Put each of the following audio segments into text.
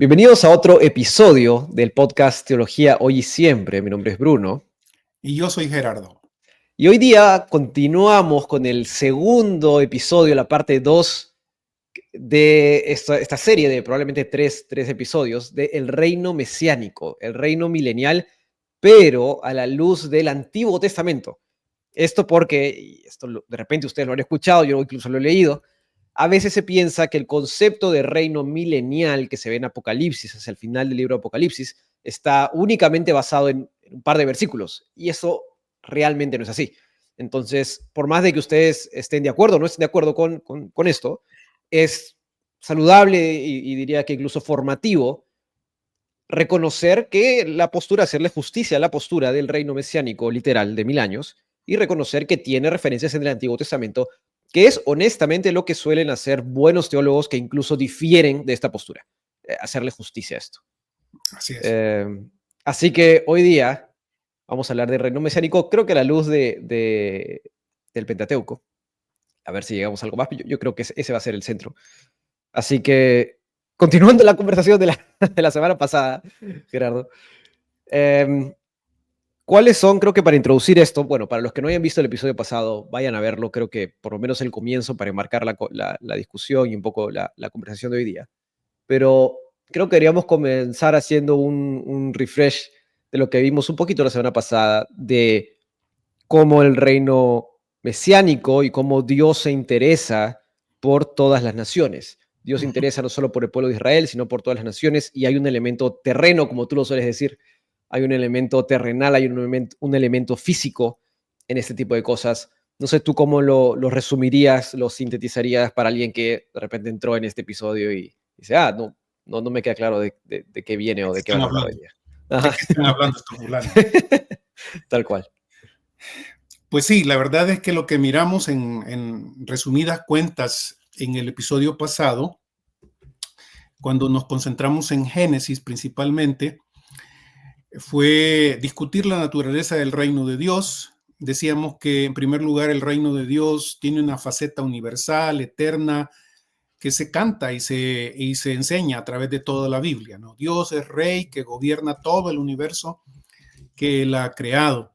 Bienvenidos a otro episodio del podcast Teología Hoy y Siempre. Mi nombre es Bruno. Y yo soy Gerardo. Y hoy día continuamos con el segundo episodio, la parte 2 de esta serie de probablemente tres episodios de El Reino Mesiánico, el Reino Milenial, pero a la luz del Antiguo Testamento. Esto porque, y esto de repente ustedes lo han escuchado, yo incluso lo he leído, a veces se piensa que el concepto de reino milenial que se ve en Apocalipsis, hacia el final del libro de Apocalipsis, está únicamente basado en un par de versículos. Y eso realmente no es así. Entonces, por más de que ustedes estén de acuerdo o no estén de acuerdo con esto, es saludable y diría que incluso formativo reconocer que la postura, hacerle justicia a la postura del reino mesiánico literal de 1000 años y reconocer que tiene referencias en el Antiguo Testamento, que es honestamente lo que suelen hacer buenos teólogos que incluso difieren de esta postura, hacerle justicia a esto. Así es. Eh, Así que hoy día vamos a hablar del reino mesiánico, creo que a la luz del Pentateuco, a ver si llegamos a algo más, yo creo que ese va a ser el centro. Así que, continuando la conversación de de la semana pasada, Gerardo, Em, ¿cuáles son, creo que para introducir esto, bueno, para los que no hayan visto el episodio pasado, vayan a verlo, creo que por lo menos el comienzo para enmarcar la discusión y un poco la conversación de hoy día. Pero creo que deberíamos comenzar haciendo un refresh de lo que vimos un poquito la semana pasada, de cómo el reino mesiánico y cómo Dios se interesa por todas las naciones. Dios se interesa no solo por el pueblo de Israel, sino por todas las naciones, y hay un elemento terreno, como tú lo sueles decir, hay un elemento terrenal, hay un elemento físico en este tipo de cosas. No sé tú cómo lo resumirías, lo sintetizarías para alguien que de repente entró en este episodio y dice, no me queda claro de qué viene o ¿De qué de qué están van a hablar hoy hablando? día. ¿De Ajá. qué están hablando estos fulanos? Tal cual. Pues sí, la verdad es que lo que miramos en resumidas cuentas en el episodio pasado, cuando nos concentramos en Génesis principalmente, fue discutir la naturaleza del reino de Dios. Decíamos que en primer lugar el reino de Dios tiene una faceta universal, eterna, que se canta y se enseña a través de toda la Biblia, ¿no? Dios es rey que gobierna todo el universo que él ha creado.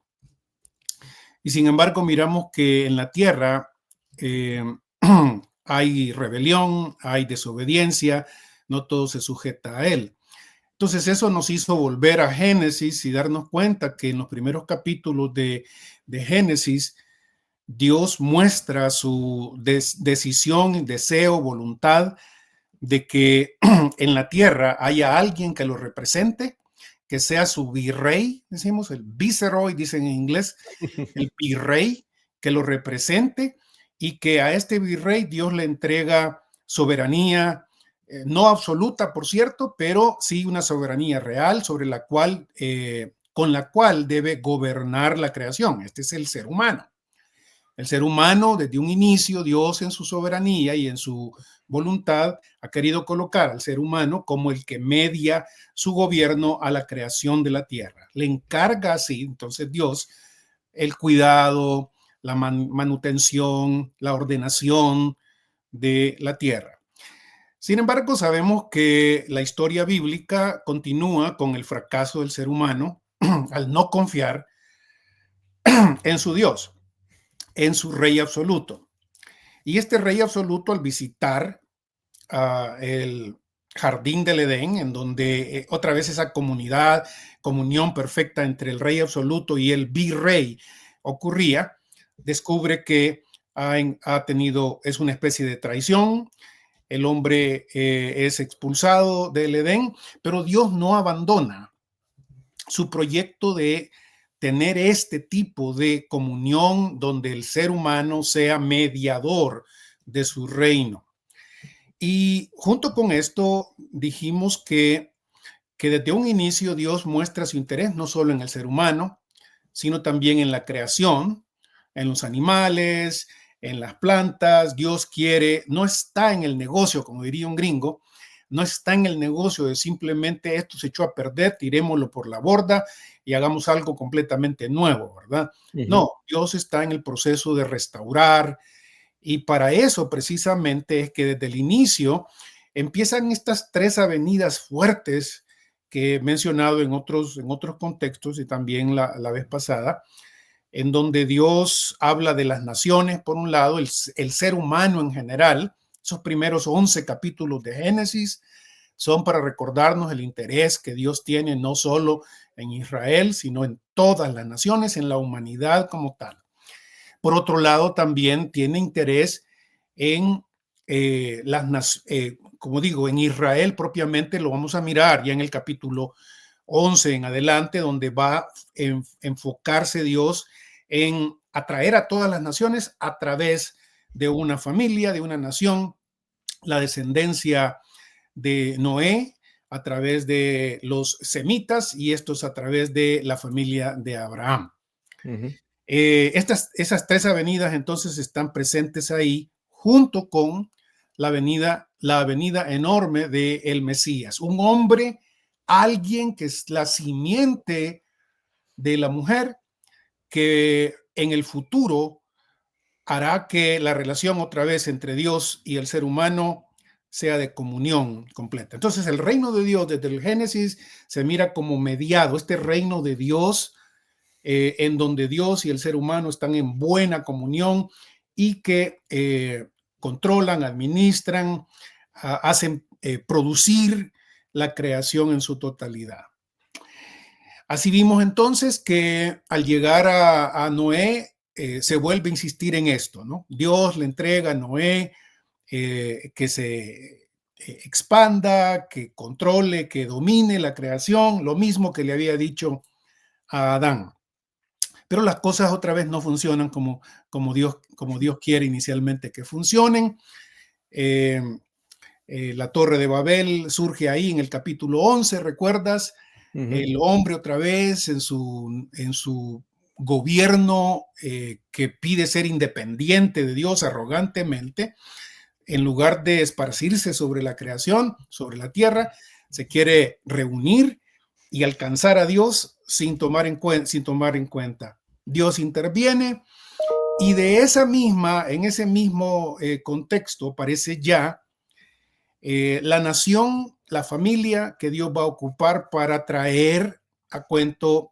Y sin embargo, miramos que en la tierra eh, hay rebelión, hay desobediencia, no todo se sujeta a él. Entonces eso nos hizo volver a Génesis y darnos cuenta que en los primeros capítulos de Génesis, Dios muestra su decisión, deseo, voluntad de que en la tierra haya alguien que lo represente, que sea su virrey, decimos el viceroy, dicen en inglés, el virrey que lo represente, y que a este virrey Dios le entrega soberanía, no absoluta, por cierto, pero sí una soberanía real sobre la cual, con la cual debe gobernar la creación. Este es el ser humano. El ser humano, desde un inicio, Dios en su soberanía y en su voluntad ha querido colocar al ser humano como el que media su gobierno a la creación de la tierra. Le encarga así, entonces Dios, el cuidado, la manutención, la ordenación de la tierra. Sin embargo, sabemos que la historia bíblica continúa con el fracaso del ser humano al no confiar en su Dios, en su rey absoluto. Y este rey absoluto, al visitar el jardín del Edén, en donde otra vez esa comunión perfecta entre el rey absoluto y el virrey ocurría, descubre que es una especie de traición. El hombre es expulsado del Edén, pero Dios no abandona su proyecto de tener este tipo de comunión donde el ser humano sea mediador de su reino. Y junto con esto dijimos que desde un inicio Dios muestra su interés no solo en el ser humano, sino también en la creación, en los animales, en las plantas. Dios quiere, no está en el negocio, como diría un gringo, no está en el negocio de simplemente esto se echó a perder, tirémoslo por la borda y hagamos algo completamente nuevo, ¿verdad? No, Dios está en el proceso de restaurar, y para eso precisamente es que desde el inicio empiezan estas tres avenidas fuertes que he mencionado en otros contextos y también la vez pasada, en donde Dios habla de las naciones, por un lado, el ser humano en general. Esos primeros 11 capítulos de Génesis son para recordarnos el interés que Dios tiene no solo en Israel, sino en todas las naciones, en la humanidad como tal. Por otro lado, también tiene interés en como digo, en Israel propiamente. Lo vamos a mirar ya en el capítulo 11 en adelante, donde va a enfocarse Dios en atraer a todas las naciones a través de una familia, de una nación, la descendencia de Noé, a través de los semitas, y estos a través de la familia de Abraham. Esas tres avenidas entonces están presentes ahí, junto con la avenida enorme de el Mesías, un hombre, alguien que es la simiente de la mujer, que en el futuro hará que la relación otra vez entre Dios y el ser humano sea de comunión completa. Entonces el reino de Dios desde el Génesis se mira como mediado, este reino de Dios en donde Dios y el ser humano están en buena comunión y que controlan, administran, hacen producir la creación en su totalidad. Así vimos entonces que al llegar a Noé, se vuelve a insistir en esto, ¿no? Dios le entrega a Noé que se expanda, que controle, que domine la creación, lo mismo que le había dicho a Adán. Pero las cosas otra vez no funcionan como Dios quiere inicialmente que funcionen. La Torre de Babel surge ahí en el capítulo 11, ¿recuerdas? El hombre otra vez en su gobierno que pide ser independiente de Dios arrogantemente, en lugar de esparcirse sobre la creación, sobre la tierra, se quiere reunir y alcanzar a Dios sin tomar en cuenta. Dios interviene y en ese mismo contexto aparece ya la nación, la familia que Dios va a ocupar para traer a cuento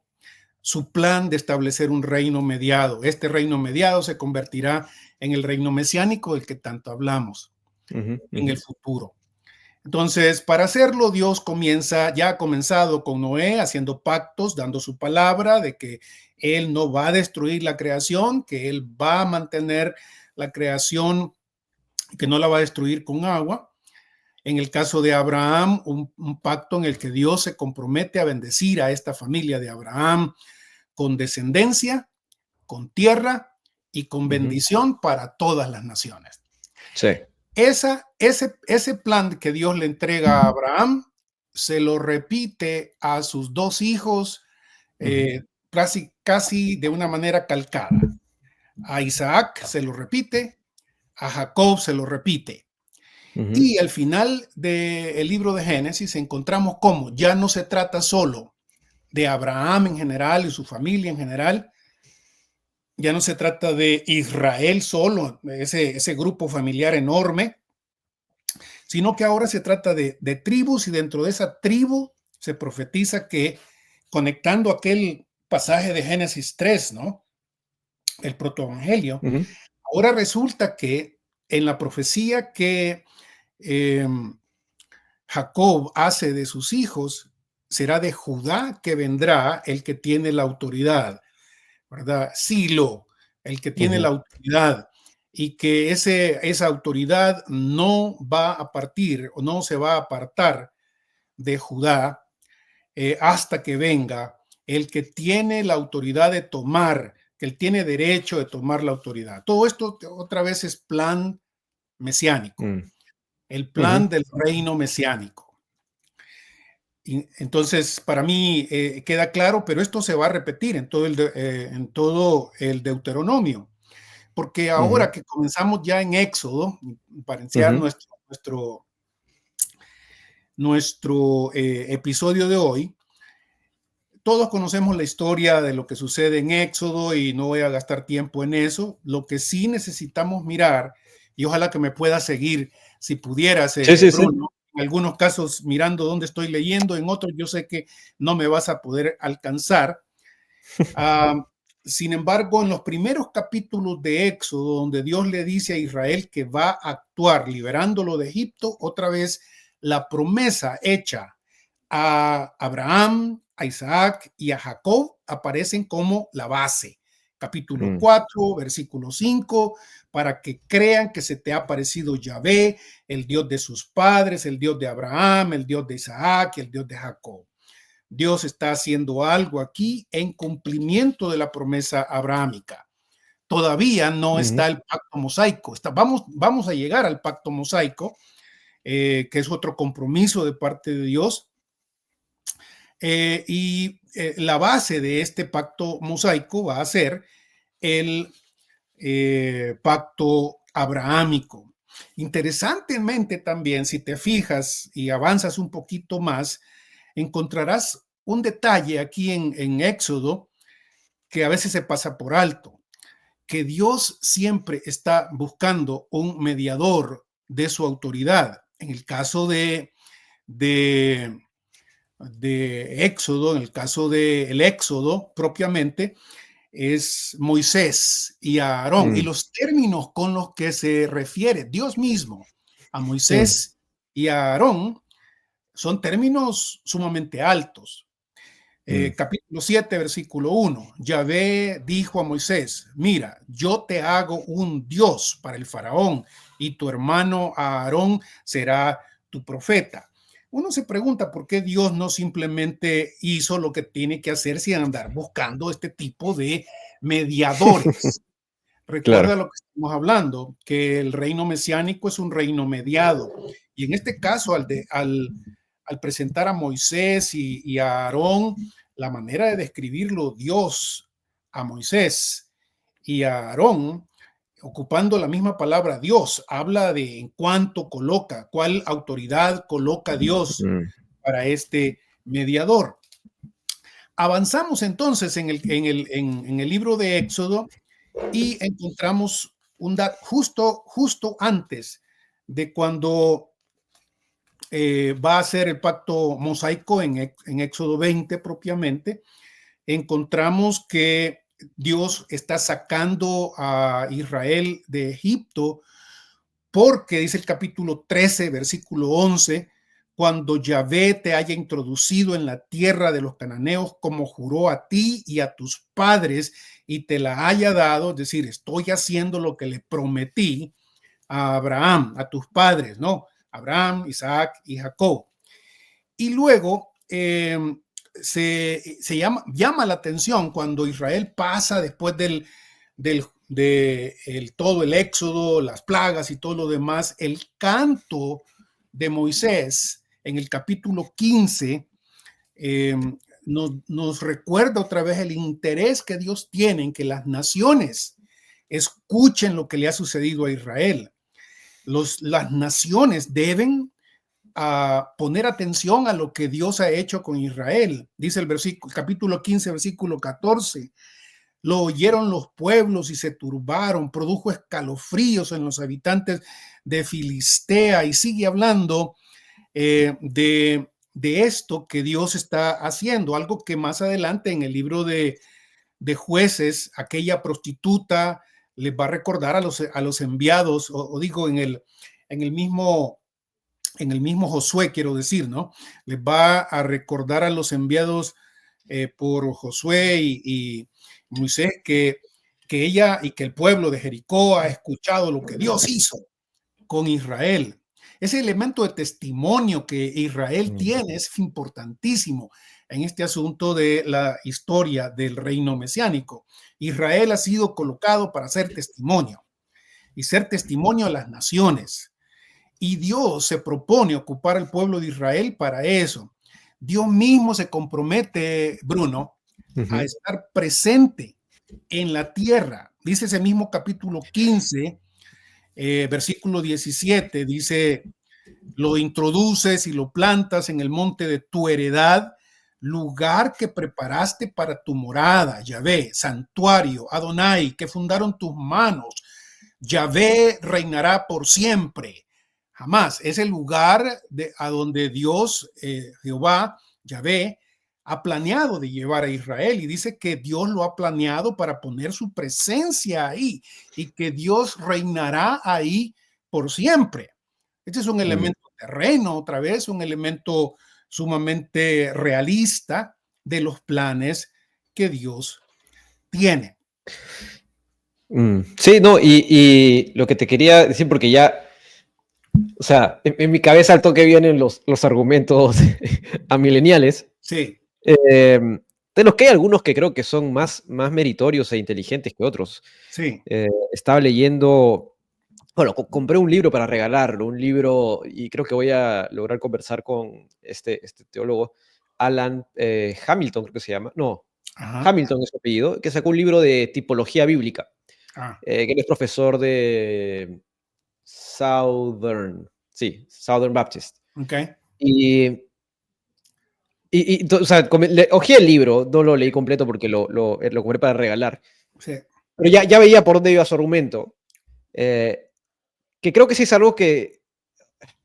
su plan de establecer un reino mediado. Este reino mediado se convertirá en el reino mesiánico del que tanto hablamos en el futuro. Entonces, para hacerlo, Dios ya ha comenzado con Noé haciendo pactos, dando su palabra de que él no va a destruir la creación, que él va a mantener la creación, que no la va a destruir con agua. En el caso de Abraham, un pacto en el que Dios se compromete a bendecir a esta familia de Abraham con descendencia, con tierra y con bendición para todas las naciones. Sí. Ese plan que Dios le entrega a Abraham se lo repite a sus dos hijos casi de una manera calcada. A Isaac se lo repite, a Jacob se lo repite. Y al final del libro de Génesis encontramos cómo ya no se trata solo de Abraham en general y su familia en general, ya no se trata de Israel solo, ese grupo familiar enorme, sino que ahora se trata de tribus, y dentro de esa tribu se profetiza que, conectando aquel pasaje de Génesis 3, ¿no? El protoevangelio, ahora resulta que en la profecía que Jacob hace de sus hijos, será de Judá que vendrá el que tiene la autoridad, ¿verdad? Silo, el que tiene la autoridad, y que esa autoridad no va a partir o no se va a apartar de Judá hasta que venga el que tiene la autoridad de tomar, que él tiene derecho de tomar la autoridad. Todo esto otra vez es plan mesiánico, el plan del reino mesiánico. Y entonces, para mí queda claro, pero esto se va a repetir en todo el Deuteronomio, porque ahora que comenzamos ya en Éxodo, para iniciar nuestro episodio de hoy, todos conocemos la historia de lo que sucede en Éxodo y no voy a gastar tiempo en eso. Lo que sí necesitamos mirar, y ojalá que me pueda seguir si pudieras, Sí, sí, sí. Bruno. En algunos casos mirando dónde estoy leyendo, en otros yo sé que no me vas a poder alcanzar. Uh, Sin embargo, en los primeros capítulos de Éxodo, donde Dios le dice a Israel que va a actuar liberándolo de Egipto, otra vez la promesa hecha a Abraham, a Isaac y a Jacob aparecen como la base. Capítulo 4, versículo 5, para que crean que se te ha aparecido Yahvé, el Dios de sus padres, el Dios de Abraham, el Dios de Isaac y el Dios de Jacob. Dios está haciendo algo aquí en cumplimiento de la promesa abrahámica. Todavía no está el pacto mosaico. Vamos a llegar al pacto mosaico, que es otro compromiso de parte de Dios. La base de este pacto mosaico va a ser el pacto abrahámico. Interesantemente también, si te fijas y avanzas un poquito más, encontrarás un detalle aquí en Éxodo que a veces se pasa por alto, que Dios siempre está buscando un mediador de su autoridad. En el caso de Éxodo, en el caso del Éxodo propiamente, es Moisés y Aarón, y los términos con los que se refiere Dios mismo a Moisés y a Aarón son términos sumamente altos. Capítulo 7, versículo 1. Yahvé dijo a Moisés: mira, yo te hago un Dios para el faraón y tu hermano Aarón será tu profeta. Uno se pregunta por qué Dios no simplemente hizo lo que tiene que hacer sin andar buscando este tipo de mediadores. Recuerda Claro. lo que estamos hablando, que el reino mesiánico es un reino mediado. Y en este caso, al presentar a Moisés y a Aarón, la manera de describirlo Dios a Moisés y a Aarón, ocupando la misma palabra Dios, habla de en cuánto coloca, cuál autoridad coloca Dios para este mediador. Avanzamos entonces en el libro de Éxodo y encontramos un dato justo antes de cuando va a ser el pacto mosaico en Éxodo 20 propiamente. Encontramos que Dios está sacando a Israel de Egipto porque dice el capítulo 13, versículo 11, cuando Yahvé te haya introducido en la tierra de los cananeos como juró a ti y a tus padres y te la haya dado, es decir, estoy haciendo lo que le prometí a Abraham, a tus padres, ¿no? Abraham, Isaac y Jacob. Y luego se llama la atención cuando Israel pasa después todo el éxodo, las plagas y todo lo demás, el canto de Moisés en el capítulo 15 nos recuerda otra vez el interés que Dios tiene en que las naciones escuchen lo que le ha sucedido a Israel. Las naciones deben poner atención a lo que Dios ha hecho con Israel. Dice el capítulo 15, versículo 14. Lo oyeron los pueblos y se turbaron, produjo escalofríos en los habitantes de Filistea, y sigue hablando de esto que Dios está haciendo, algo que más adelante en el libro de Jueces, aquella prostituta les va a recordar a los enviados, o digo en el mismo Josué, quiero decir, ¿no? Les va a recordar a los enviados por Josué y Moisés que ella y que el pueblo de Jericó ha escuchado lo que Dios hizo con Israel. Ese elemento de testimonio que Israel tiene es importantísimo en este asunto de la historia del reino mesiánico. Israel ha sido colocado para ser testimonio y ser testimonio a las naciones. Y Dios se propone ocupar al pueblo de Israel para eso. Dios mismo se compromete, Bruno, a estar presente en la tierra. Dice ese mismo capítulo 15, versículo 17, dice: lo introduces y lo plantas en el monte de tu heredad, lugar que preparaste para tu morada, Yahvé, santuario, Adonai, que fundaron tus manos. Yahvé reinará por siempre. jamás. Es el lugar a donde Dios, Jehová, Yahvé, ha planeado de llevar a Israel, y dice que Dios lo ha planeado para poner su presencia ahí y que Dios reinará ahí por siempre. Este es un elemento terreno, otra vez, un elemento sumamente realista de los planes que Dios tiene. Sí, no, y lo que te quería decir, porque ya, o sea, en mi cabeza al toque vienen los argumentos amileniales, Sí, de los que hay algunos que creo que son más meritorios e inteligentes que otros. sí. Estaba leyendo, bueno, compré un libro para regalarlo, un libro, y creo que voy a lograr conversar con este teólogo, Alan Hamilton, creo que se llama, no, Ajá. Hamilton es su apellido, que sacó un libro de tipología bíblica, Ah, que él es profesor de Southern Baptist. ok. Y, o sea, hojeé el libro, no lo leí completo porque lo compré para regalar, Sí. pero ya veía por dónde iba su argumento, que creo que sí es algo que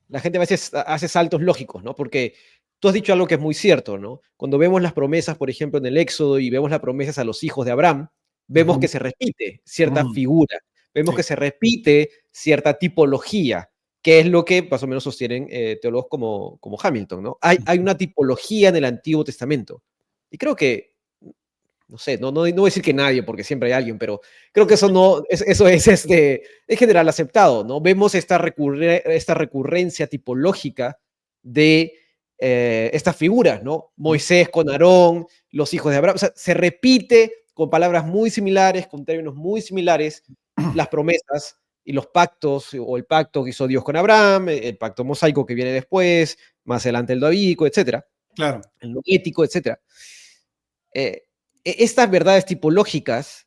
la gente a veces hace saltos lógicos, ¿no? Porque tú has dicho algo que es muy cierto, ¿no? Cuando vemos las promesas, por ejemplo, en el Éxodo y vemos las promesas a los hijos de Abraham, vemos que Ujú, se repite cierta ujú, figura, vemos sí. que se repite cierta tipología, que es lo que más o menos sostienen teólogos como Hamilton, ¿no? Hay una tipología en el Antiguo Testamento. Y creo que, no sé, no voy a decir que nadie, porque siempre hay alguien, pero creo que eso no, eso es general aceptado, ¿no? Vemos esta recurrencia tipológica de estas figuras, ¿no? Ujú, Moisés con Aarón, los hijos de Abraham, o sea, se repite con palabras muy similares, con términos muy similares, las promesas y los pactos, o el pacto que hizo Dios con Abraham, el pacto mosaico que viene después, más adelante el davídico, etcétera, claro. el noético, etcétera. Eh, Estas verdades tipológicas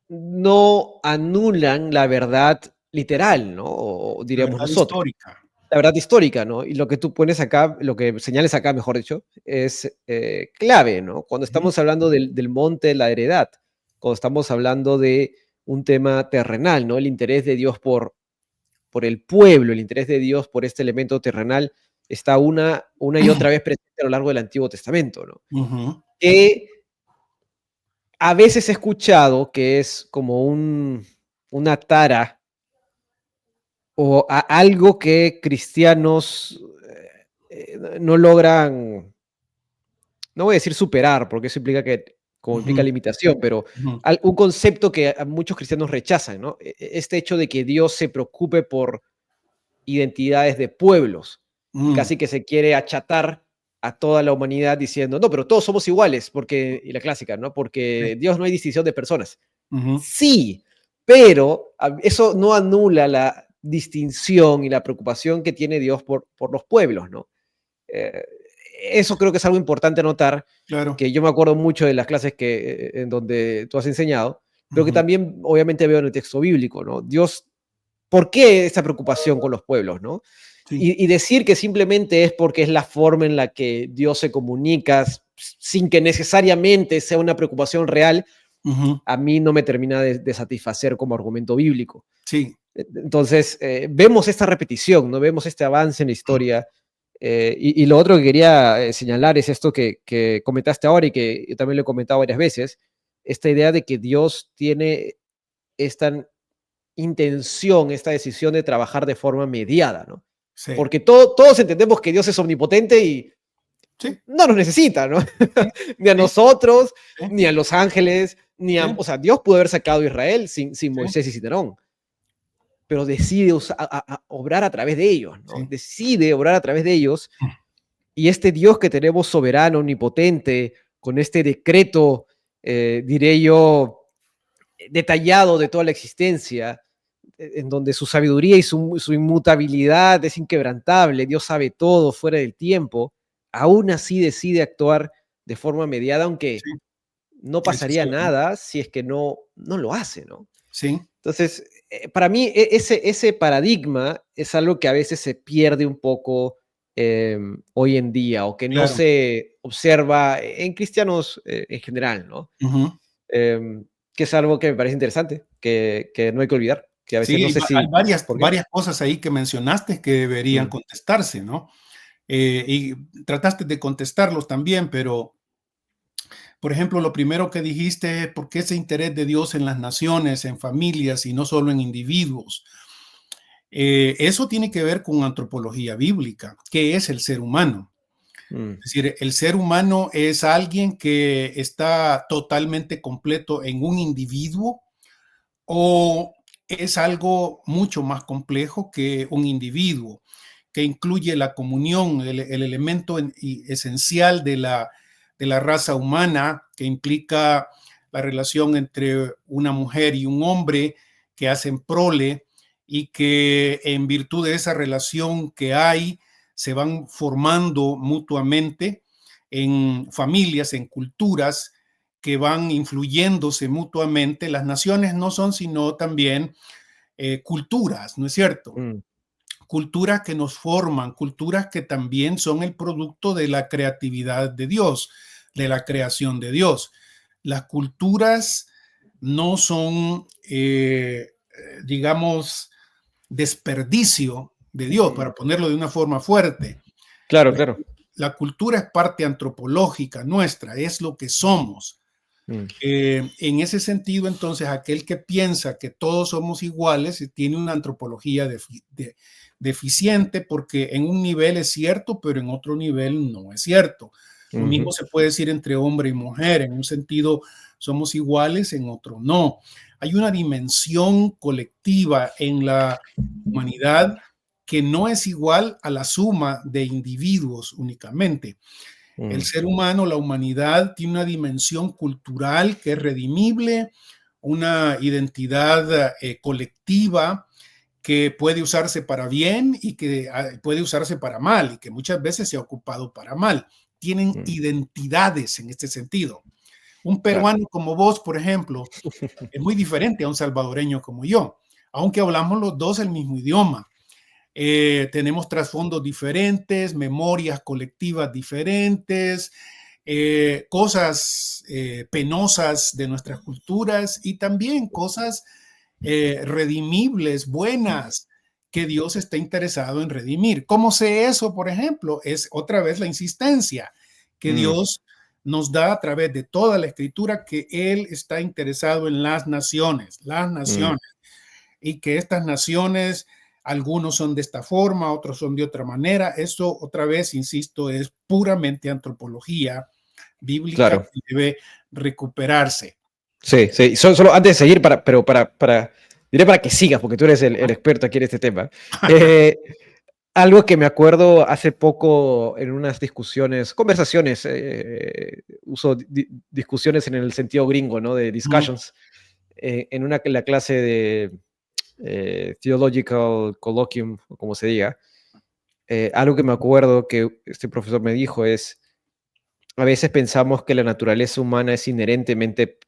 no anulan la verdad literal, ¿no? O La diríamos verdad nosotros, histórica. la verdad histórica, ¿no? Y lo que tú pones acá, lo que señales acá, mejor dicho, es clave, ¿no? Cuando Ujú, estamos hablando del monte de la heredad, cuando estamos hablando de un tema terrenal, ¿no? El interés de Dios por el pueblo, el interés de Dios por este elemento terrenal está una y otra vez presente a lo largo del Antiguo Testamento, ¿no? ujú, Que a veces he escuchado que es como una tara o algo que cristianos no logran, no voy a decir superar, porque eso implica como implica ujú, limitación, pero ujú, un concepto que a muchos cristianos rechazan, ¿no? Este hecho de que Dios se preocupe por identidades de pueblos y mm, casi que se quiere achatar a toda la humanidad diciendo, no, pero todos somos iguales, y la clásica, ¿no? sí, Porque Dios no hay distinción de personas. ujú, Sí, pero eso no anula la distinción y la preocupación que tiene Dios por los pueblos, ¿no? Eh, Eso creo que es algo importante notar, claro. que yo me acuerdo mucho de las clases en donde tú has enseñado, pero que Ujú, también obviamente veo en el texto bíblico, ¿no? Dios, ¿por qué esta preocupación con los pueblos, no? sí, Y decir que simplemente es porque es la forma en la que Dios se comunica sin que necesariamente sea una preocupación real, ujú, a mí no me termina de satisfacer como argumento bíblico. sí, Entonces, vemos esta repetición, ¿no? Vemos este avance en la historia. Y lo otro que quería señalar es esto que comentaste ahora y que yo también lo he comentado varias veces, esta idea de que Dios tiene esta intención, esta decisión de trabajar de forma mediada, ¿no? sí, Porque todos entendemos que Dios es omnipotente y sí, no nos necesita, ¿no? sí, Ni a sí, nosotros, sí, ni a los ángeles, sí, o sea, Dios pudo haber sacado a Israel sin sí, Moisés y sin Aarón, pero decide obrar a través de ellos, ¿no? sí, Decide obrar a través de ellos, y este Dios que tenemos soberano, omnipotente, con este decreto, diré yo, detallado de toda la existencia, en donde su sabiduría y su inmutabilidad es inquebrantable, Dios sabe todo fuera del tiempo, aún así decide actuar de forma mediada, aunque sí, no pasaría necesariamente. nada si es que no lo hace, ¿no? Sí, Entonces, para mí ese paradigma es algo que a veces se pierde un poco hoy en día, o que no claro. se observa en cristianos en general, ¿no? Ujú. Em, que es algo que me parece interesante, que no hay que olvidar. que a veces no Sí, sé hay si... varias, ¿Por qué? varias cosas ahí que mencionaste que deberían Mm, contestarse, ¿no? Y trataste de contestarlos también, pero, por ejemplo, lo primero que dijiste es por qué ese interés de Dios en las naciones, en familias y no solo en individuos. Eso tiene que ver con antropología bíblica. ¿Qué es el ser humano? mm, Es decir, el ser humano es alguien que está totalmente completo en un individuo o es algo mucho más complejo que un individuo, que incluye la comunión, el elemento esencial de la raza humana, que implica la relación entre una mujer y un hombre que hacen prole y que en virtud de esa relación que hay, se van formando mutuamente en familias, en culturas que van influyéndose mutuamente. Las naciones no son sino también culturas, ¿no es cierto? mm, Culturas que nos forman, culturas que también son el producto de la creatividad de Dios, de la creación de Dios. Las culturas no son, digamos, desperdicio de Dios, para ponerlo de una forma fuerte. claro, La, claro. la cultura es parte antropológica nuestra, es lo que somos. Mm, En ese sentido, entonces, aquel que piensa que todos somos iguales tiene una antropología deficiente porque en un nivel es cierto, pero en otro nivel no es cierto. Lo mismo ujú, se puede decir entre hombre y mujer. En un sentido somos iguales, en otro no. Hay una dimensión colectiva en la humanidad que no es igual a la suma de individuos únicamente. El mm, ser humano, la humanidad, tiene una dimensión cultural que es redimible, una identidad colectiva que puede usarse para bien y que puede usarse para mal y que muchas veces se ha ocupado para mal. Tienen mm, identidades en este sentido. Un claro. peruano como vos, por ejemplo, es muy diferente a un salvadoreño como yo, aunque hablamos los dos el mismo idioma. Tenemos trasfondos diferentes, memorias colectivas diferentes, cosas penosas de nuestras culturas y también cosas redimibles, buenas, que Dios está interesado en redimir. ¿Cómo sé eso, por ejemplo? Es otra vez la insistencia que Mm, Dios nos da a través de toda la escritura que Él está interesado en las mm, naciones, y que estas naciones, algunos son de esta forma, otros son de otra manera. Eso, otra vez, insisto, es puramente antropología bíblica claro. que debe recuperarse. Sí, sí. Solo antes de seguir, diré para que sigas, porque tú eres el experto aquí en este tema. Eh, Algo que me acuerdo hace poco en unas discusiones, conversaciones, uso discusiones en el sentido gringo, ¿no? De Ujú, discussions, en la clase de Theological Colloquium, o como se diga, algo que me acuerdo que este profesor me dijo es, a veces pensamos que la naturaleza humana es inherentemente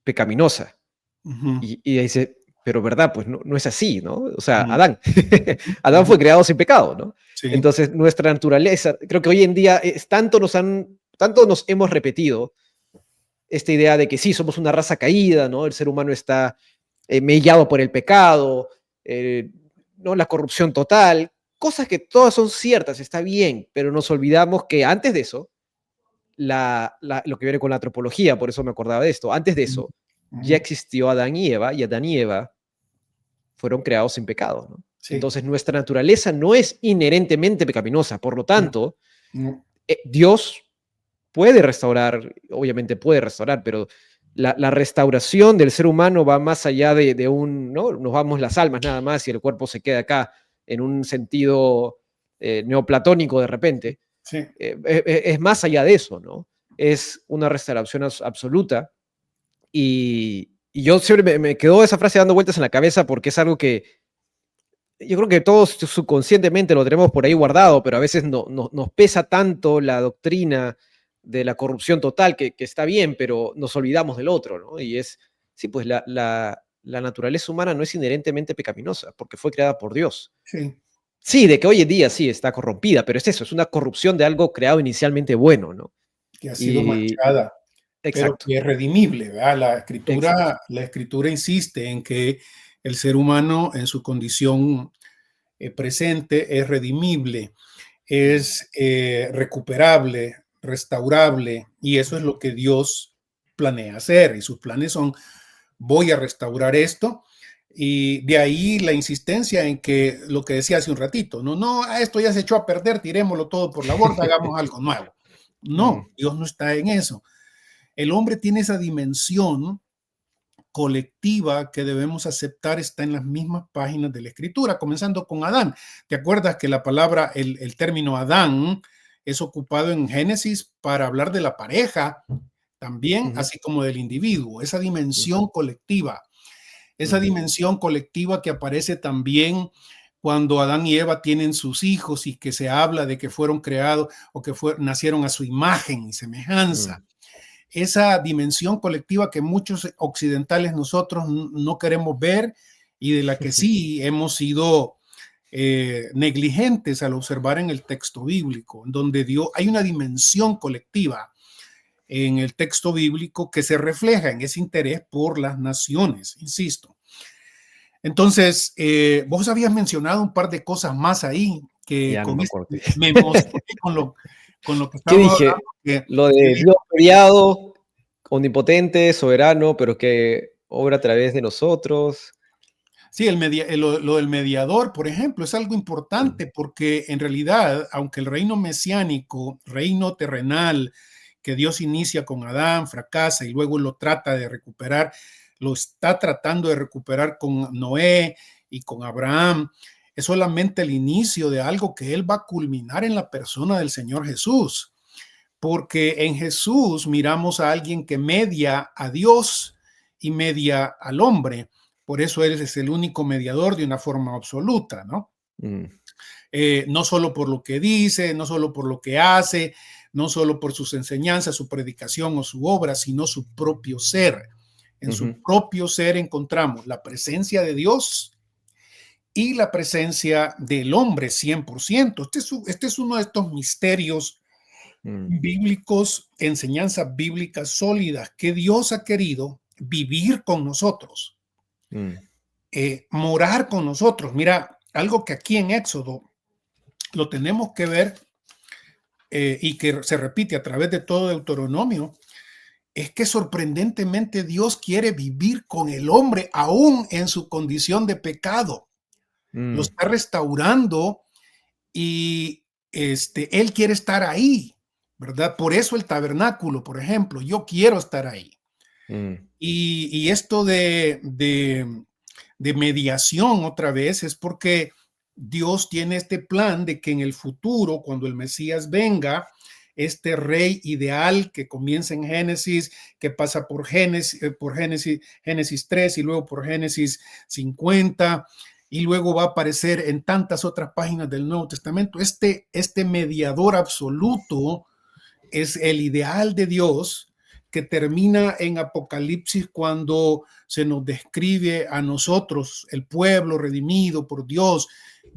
pecaminosa. ujú, Y dice, pero verdad, pues no, no es así, ¿no? O sea, ujú, Adán, Adán ujú. fue creado sin pecado, ¿no? Sí, Entonces, nuestra naturaleza, creo que hoy en día tanto nos hemos repetido esta idea de que sí, somos una raza caída, ¿no? El ser humano está mellado por el pecado, eh, ¿no? La corrupción total, cosas que todas son ciertas, está bien, pero nos olvidamos que antes de eso, lo que viene con la antropología, por eso me acordaba de esto, antes de ujú, eso, ya ujú. existió Adán y Adán y Eva fueron creados sin pecado, ¿no? Sí, Entonces nuestra naturaleza no es inherentemente pecaminosa, por lo no, tanto, no, Dios puede restaurar, obviamente puede restaurar, pero la restauración del ser humano va más allá de un, ¿no? Nos vamos las almas nada más y el cuerpo se queda acá en un sentido neoplatónico de repente. sí, Es más allá de eso, ¿no? Es una restauración absoluta y yo siempre me quedó esa frase dando vueltas en la cabeza porque es algo que yo creo que todos subconscientemente lo tenemos por ahí guardado, pero a veces nos pesa tanto la doctrina de la corrupción total que está bien, pero nos olvidamos del otro, ¿no? Y es, sí, pues la naturaleza humana no es inherentemente pecaminosa, porque fue creada por Dios. sí, Sí, de que hoy en día sí está corrompida, pero es eso, es una corrupción de algo creado inicialmente bueno, ¿no? que ha sido Y manchada, pero exacto, que es redimible, ¿verdad? exacto. La escritura insiste en que el ser humano en su condición presente es redimible, es recuperable, restaurable, y eso es lo que Dios planea hacer, y sus planes son: voy a restaurar esto. Y de ahí la insistencia en que lo que decía hace un ratito, no, esto ya se echó a perder, tirémoslo todo por la borda, hagamos algo nuevo. No, Dios no está en eso. El hombre tiene esa dimensión colectiva que debemos aceptar, está en las mismas páginas de la Escritura, comenzando con Adán. ¿Te acuerdas que la palabra, el término Adán es ocupado en Génesis para hablar de la pareja también, así como del individuo? Esa dimensión colectiva. Esa dimensión colectiva que aparece también cuando Adán y Eva tienen sus hijos y que se habla de que fueron creados o que nacieron a su imagen y semejanza. Esa dimensión colectiva que muchos occidentales nosotros no queremos ver y de la que sí hemos sido negligentes al observar en el texto bíblico, donde hay una dimensión colectiva en el texto bíblico que se refleja en ese interés por las naciones, insisto. Entonces, vos habías mencionado un par de cosas más ahí que Ya no me acuerdo. me emocioné con lo que ¿Qué estábamos dije? hablando. Lo de Dios criado, omnipotente, soberano, pero que obra a través de nosotros. Sí, lo del mediador, por ejemplo, es algo importante porque en realidad, aunque el reino mesiánico, reino terrenal que Dios inicia con Adán, fracasa y luego lo trata de recuperar, lo está tratando de recuperar con Noé y con Abraham, es solamente el inicio de algo que él va a culminar en la persona del Señor Jesús, porque en Jesús miramos a alguien que media a Dios y media al hombre. Por eso Él es el único mediador de una forma absoluta, ¿no? No solo por lo que dice, no solo por lo que hace, no solo por sus enseñanzas, su predicación o su obra, sino su propio ser. En su propio ser encontramos la presencia de Dios y la presencia del hombre 100%. Este es uno de estos misterios bíblicos, enseñanzas bíblicas sólidas que Dios ha querido vivir con nosotros. Morar con nosotros. Mira, algo que aquí en Éxodo lo tenemos que ver y que se repite a través de todo Deuteronomio, es que sorprendentemente Dios quiere vivir con el hombre aún en su condición de pecado. Lo está restaurando y Él quiere estar ahí, ¿verdad? Por eso el tabernáculo, por ejemplo, yo quiero estar ahí. Y esto de mediación otra vez es porque Dios tiene este plan de que en el futuro, cuando el Mesías venga, este rey ideal que comienza en Génesis, que pasa por Génesis 3 y luego por Génesis 50 y luego va a aparecer en tantas otras páginas del Nuevo Testamento. Este mediador absoluto es el ideal de Dios que termina en Apocalipsis cuando se nos describe a nosotros, el pueblo redimido por Dios,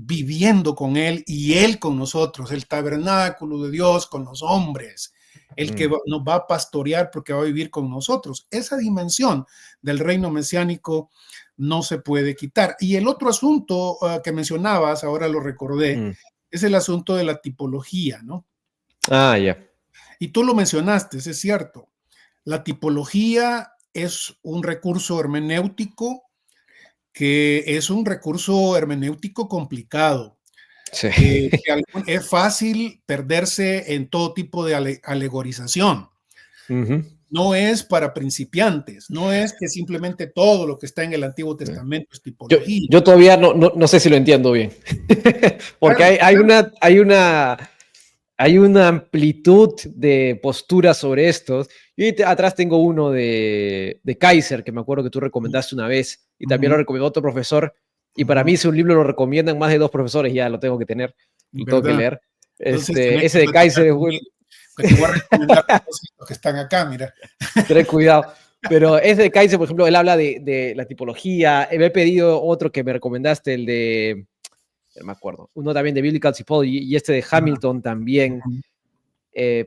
viviendo con Él y Él con nosotros, el tabernáculo de Dios con los hombres, el que nos va a pastorear porque va a vivir con nosotros. Esa dimensión del reino mesiánico no se puede quitar. Y el otro asunto que mencionabas, ahora lo recordé, es el asunto de la tipología, ¿no? Ah, ya. Y tú lo mencionaste, es cierto. La tipología es un recurso hermenéutico que es un recurso hermenéutico complicado. Sí. Es fácil perderse en todo tipo de alegorización. No es para principiantes, no es que simplemente todo lo que está en el Antiguo Testamento es tipología. Yo todavía no sé si lo entiendo bien, porque claro. hay una amplitud de posturas sobre estos. Y atrás tengo uno de Kaiser, que me acuerdo que tú recomendaste una vez, y también lo recomendó otro profesor, y para mí si un libro lo recomiendan más de 2 profesores, ya lo tengo que tener, lo tengo que leer. Entonces, Ese de Kaiser es bueno. Que te voy a recomendar los que están acá, mira. Ten cuidado. Pero ese de Kaiser, por ejemplo, él habla de la tipología. Me he pedido otro que me recomendaste, el de, no me acuerdo, uno también de Biblical Typology y este de Hamilton también,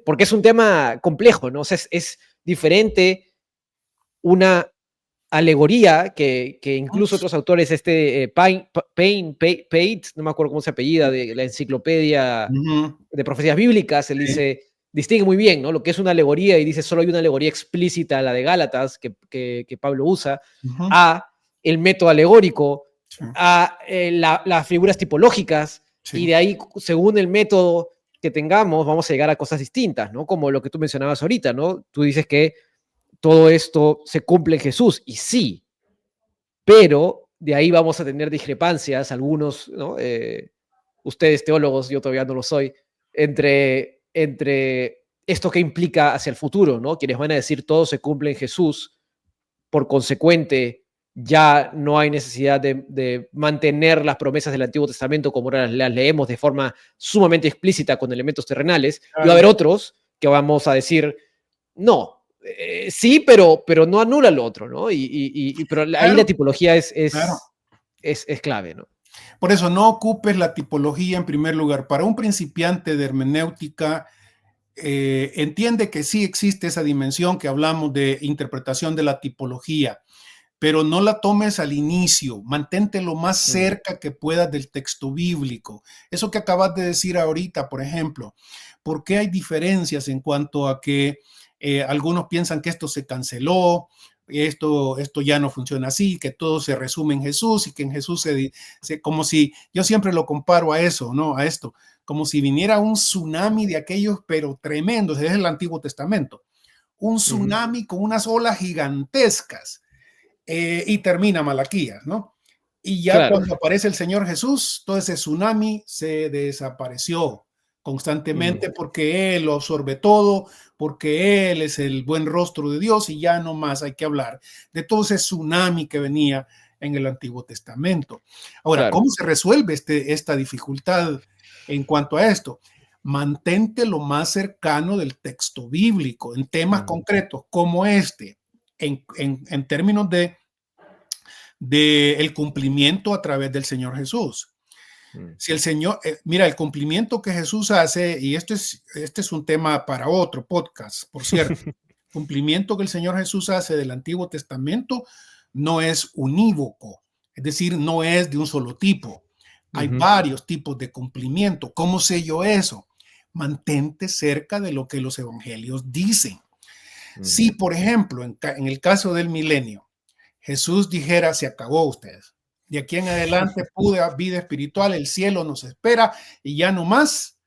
porque es un tema complejo, ¿no? O sea, es diferente una alegoría que incluso otros autores, Pate, no me acuerdo cómo se apellida, de la enciclopedia Ujú, de profecías bíblicas, él sí, dice, distingue muy bien, ¿no? Lo que es una alegoría, y dice, solo hay una alegoría explícita, la de Gálatas, que Pablo usa, ujú, a el método alegórico, sí, a las figuras tipológicas, y sí, de ahí, según el método que tengamos, vamos a llegar a cosas distintas, ¿no? Como lo que tú mencionabas ahorita, ¿no? Tú dices que todo esto se cumple en Jesús, y sí, pero de ahí vamos a tener discrepancias, algunos, ¿no? Ustedes teólogos, yo todavía no lo soy, entre esto que implica hacia el futuro, ¿no? Quienes van a decir todo se cumple en Jesús, por consecuente, ya no hay necesidad de mantener las promesas del Antiguo Testamento como ahora las leemos de forma sumamente explícita con elementos terrenales, y va a claro, haber otros que vamos a decir, no, sí, pero no anula lo otro, ¿no? Pero ahí la claro, tipología claro. es clave, ¿no? Por eso no ocupes la tipología en primer lugar. Para un principiante de hermenéutica, entiende que sí existe esa dimensión que hablamos de interpretación de la tipología, pero no la tomes al inicio, mantente lo más Mm, cerca que puedas del texto bíblico. Eso que acabas de decir ahorita, por ejemplo, ¿por qué hay diferencias en cuanto a que algunos piensan que esto se canceló? Esto ya no funciona así, que todo se resume en Jesús y que en Jesús como si, yo siempre lo comparo a eso, ¿no? A esto, como si viniera un tsunami de aquellos, pero tremendos, es el Antiguo Testamento, un ujú, tsunami con unas olas gigantescas y termina Malaquías, ¿no? Y ya claro. cuando aparece el Señor Jesús, todo ese tsunami se desapareció Mm, constantemente porque Él lo absorbe todo, porque Él es el buen rostro de Dios y ya no más hay que hablar de todo ese tsunami que venía en el Antiguo Testamento. Ahora, claro. ¿cómo se resuelve esta dificultad en cuanto a esto? Mantente lo más cercano del texto bíblico en temas Mm, concretos como este, en términos de el cumplimiento a través del Señor Jesús. mm, Si el Señor, mira, el cumplimiento que Jesús hace, y este es un tema para otro podcast, por cierto, el cumplimiento que el Señor Jesús hace del Antiguo Testamento no es unívoco, es decir, no es de un solo tipo. Hay ujú, varios tipos de cumplimiento. ¿Cómo sé yo eso? Mantente cerca de lo que los evangelios dicen. mm, Si, por ejemplo, en el caso del milenio, Jesús dijera, se acabó ustedes. De aquí en adelante, pura vida espiritual, el cielo nos espera y ya no más.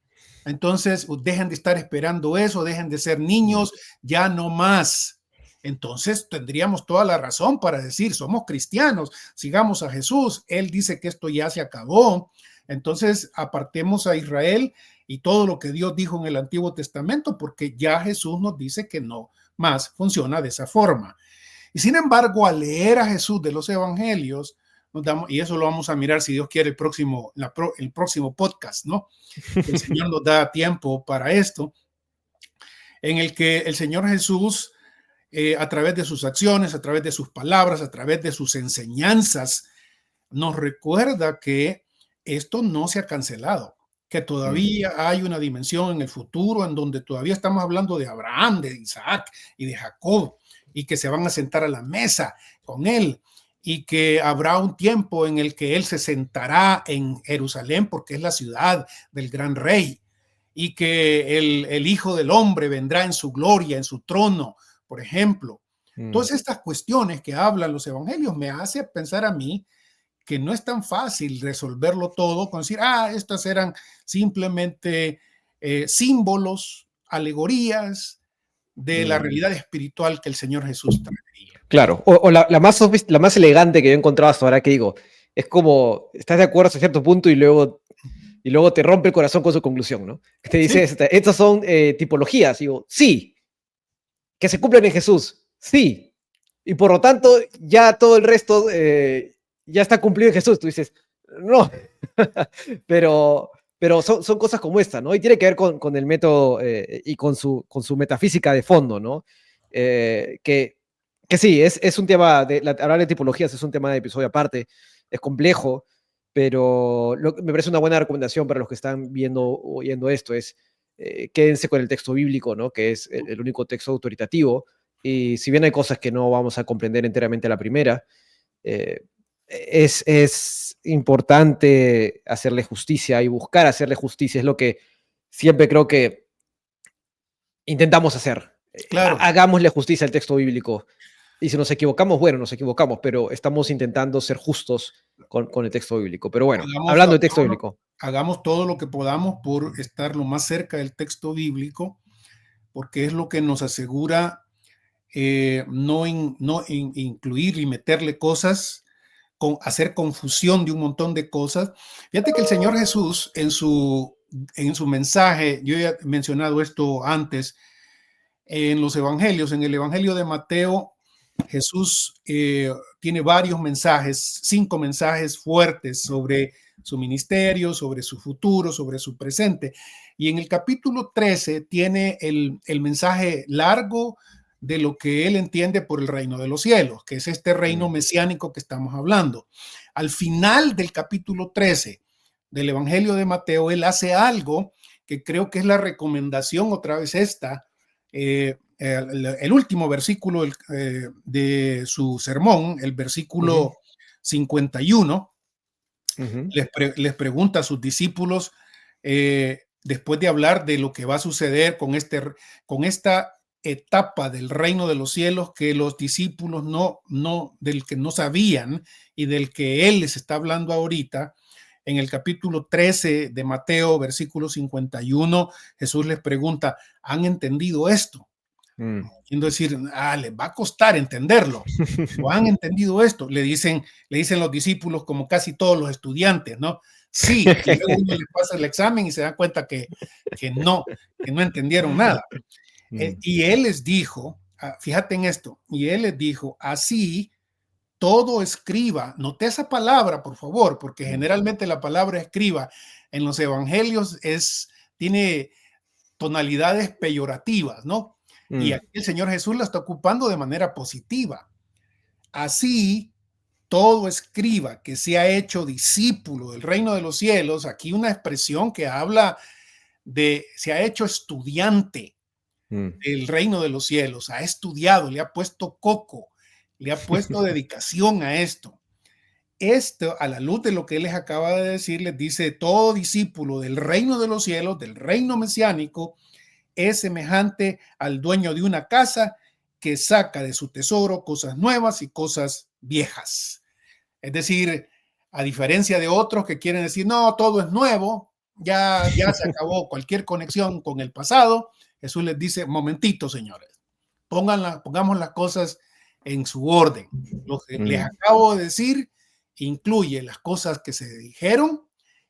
Entonces, dejen de estar esperando eso, dejen de ser mm, niños, ya no más. Entonces, tendríamos toda la razón para decir, somos cristianos, sigamos a Jesús. Él dice que esto ya se acabó. Entonces, apartemos a Israel y todo lo que Dios dijo en el Antiguo Testamento, porque ya Jesús nos dice que no más funciona de esa forma. Y sin embargo, al leer a Jesús de los evangelios, nos damos, y eso lo vamos a mirar si Dios quiere el próximo podcast, ¿no? El Señor nos da tiempo para esto, en el que el Señor Jesús, a través de sus acciones, a través de sus palabras, a través de sus enseñanzas, nos recuerda que esto no se ha cancelado, que mm, todavía hay una dimensión en el futuro en donde todavía estamos hablando de Abraham, de Isaac y de Jacob, y que se van a sentar a la mesa con él, y que habrá un tiempo en el que él se sentará en Jerusalén porque es la ciudad del gran rey, y que el Hijo del Hombre vendrá en su gloria, en su trono, por ejemplo. mm. Todas estas cuestiones que hablan los evangelios me hace pensar a mí que no es tan fácil resolverlo todo con decir, estas eran simplemente símbolos, alegorías de la Mm. realidad espiritual que el Señor Jesús traería. Claro, o la más elegante que yo he encontrado hasta ahora, que digo, es como, estás de acuerdo hasta cierto punto y luego te rompe el corazón con su conclusión, ¿no? Que te Sí, dice, estas son tipologías, y digo, sí, que se cumplen en Jesús, sí, y por lo tanto ya todo el resto ya está cumplido en Jesús, tú dices, no, pero, pero son cosas como esta, ¿no? Y tiene que ver con el método y con su metafísica de fondo, ¿no? Eh, que, que sí, es un tema, hablar de tipologías es un tema de episodio aparte, es complejo, pero me parece una buena recomendación para los que están viendo o oyendo esto, es quédense con el texto bíblico, ¿no? Que es el único texto autoritativo, y si bien hay cosas que no vamos a comprender enteramente a la primera, es importante hacerle justicia y buscar hacerle justicia. Es lo que siempre creo que intentamos hacer. Claro, Hagámosle justicia al texto bíblico. Y si nos equivocamos, bueno, nos equivocamos, pero estamos intentando ser justos con el texto bíblico. Pero bueno, hagamos, hablando de texto bíblico. hagamos todo lo que podamos por estar lo más cerca del texto bíblico, porque es lo que nos asegura no incluir y meterle cosas, hacer confusión de un montón de cosas. Fíjate que el Señor Jesús en su mensaje, yo ya he mencionado esto antes, en los evangelios, en el Evangelio de Mateo, Jesús tiene varios mensajes, 5 mensajes fuertes sobre su ministerio, sobre su futuro, sobre su presente. Y en el capítulo 13 tiene el mensaje largo de lo que él entiende por el reino de los cielos, que es este reino mesiánico que estamos hablando. Al final del capítulo 13 del Evangelio de Mateo, él hace algo que creo que es la recomendación, otra vez esta, el último versículo de su sermón, el versículo 51, les pregunta a sus discípulos, después de hablar de lo que va a suceder con esta etapa del reino de los cielos que los discípulos del que no sabían y del que él les está hablando ahorita. En el capítulo 13 de Mateo, versículo 51, Jesús les pregunta, ¿han entendido esto? Quiero decir, les va a costar entenderlo. ¿O han entendido esto? Le dicen los discípulos, como casi todos los estudiantes, ¿no? Sí, y luego uno les pasa el examen y se dan cuenta que no entendieron nada. Y él les dijo, fíjate en esto, y él les dijo, así todo escriba, note esa palabra, por favor, porque generalmente la palabra escriba en los evangelios tiene tonalidades peyorativas, ¿no? Y aquí el Señor Jesús la está ocupando de manera positiva. Así, todo escriba que se ha hecho discípulo del reino de los cielos, aquí una expresión que habla de se ha hecho estudiante del reino de los cielos, ha estudiado, le ha puesto coco, le ha puesto dedicación a esto. Esto, a la luz de lo que él les acaba de decir, les dice, todo discípulo del reino de los cielos, del reino mesiánico, es semejante al dueño de una casa que saca de su tesoro cosas nuevas y cosas viejas. Es decir, a diferencia de otros que quieren decir, no, todo es nuevo, ya se acabó cualquier conexión con el pasado, Jesús les dice, momentito, señores, pongamos las cosas en su orden. Lo que les acabo de decir incluye las cosas que se dijeron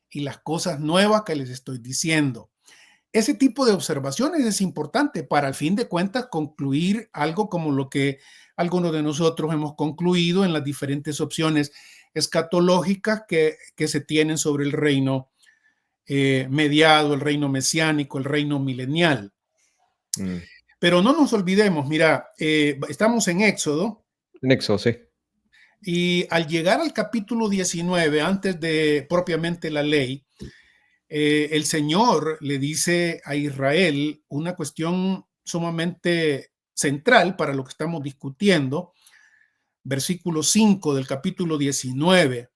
y las cosas nuevas que les estoy diciendo. Ese tipo de observaciones es importante para, al fin de cuentas, concluir algo como lo que algunos de nosotros hemos concluido en las diferentes opciones escatológicas que se tienen sobre el reino mediado, el reino mesiánico, el reino milenial. Pero no nos olvidemos, mira, estamos en Éxodo. En Éxodo, sí. Y al llegar al capítulo 19, antes de propiamente la ley, el Señor le dice a Israel una cuestión sumamente central para lo que estamos discutiendo. Versículo 5 del capítulo 19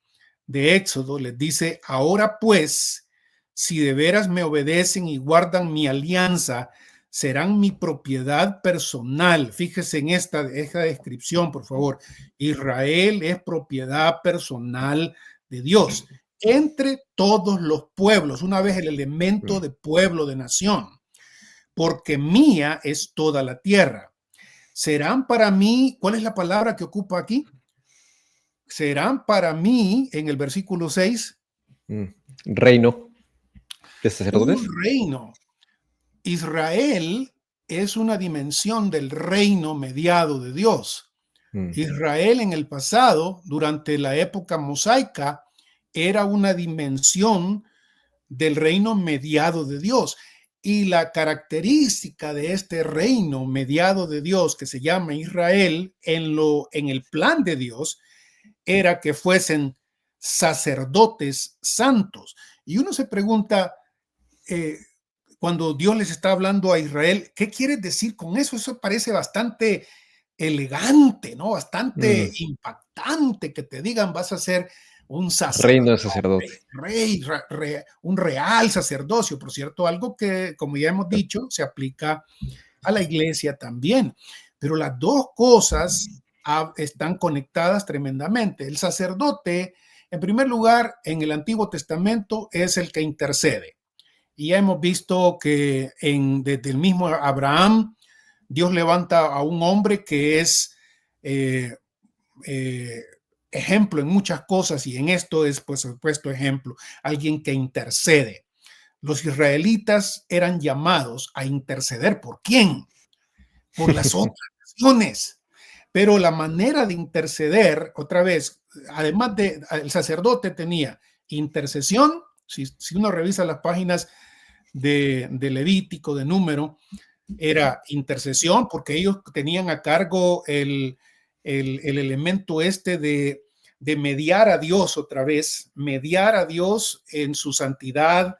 de Éxodo les dice, ahora pues, si de veras me obedecen y guardan mi alianza, serán mi propiedad personal. Fíjese en esta descripción, por favor. Israel es propiedad personal de Dios entre todos los pueblos, una vez el elemento de pueblo, de nación, porque mía es toda la tierra. Serán para mí, ¿cuál es la palabra que ocupa aquí? Serán para mí, en el versículo 6, reino de sacerdotes. Un reino. Israel es una dimensión del reino mediado de Dios. Israel en el pasado, durante la época mosaica, era una dimensión del reino mediado de Dios. Y la característica de este reino mediado de Dios, que se llama Israel, en el plan de Dios, era que fuesen sacerdotes santos. Y uno se pregunta, cuando Dios les está hablando a Israel, ¿qué quiere decir con eso? Eso parece bastante elegante, ¿no? Bastante Mm, impactante que te digan vas a ser un reino de sacerdote, sacerdote. rey, un real sacerdocio, por cierto, algo que, como ya hemos Claro. dicho, se aplica a la iglesia también. Pero las dos cosas están conectadas tremendamente. El sacerdote, en primer lugar, en el Antiguo Testamento es el que intercede. Y ya hemos visto que desde el mismo Abraham, Dios levanta a un hombre que es eh, eh, ejemplo en muchas cosas y en esto es, por supuesto, ejemplo, alguien que intercede. Los israelitas eran llamados a interceder. ¿Por quién? Por las otras naciones. Pero la manera de interceder, otra vez, además de, el sacerdote tenía intercesión, si uno revisa las páginas de Levítico, de Número, era intercesión, porque ellos tenían a cargo el elemento este de mediar a Dios otra vez, mediar a Dios en su santidad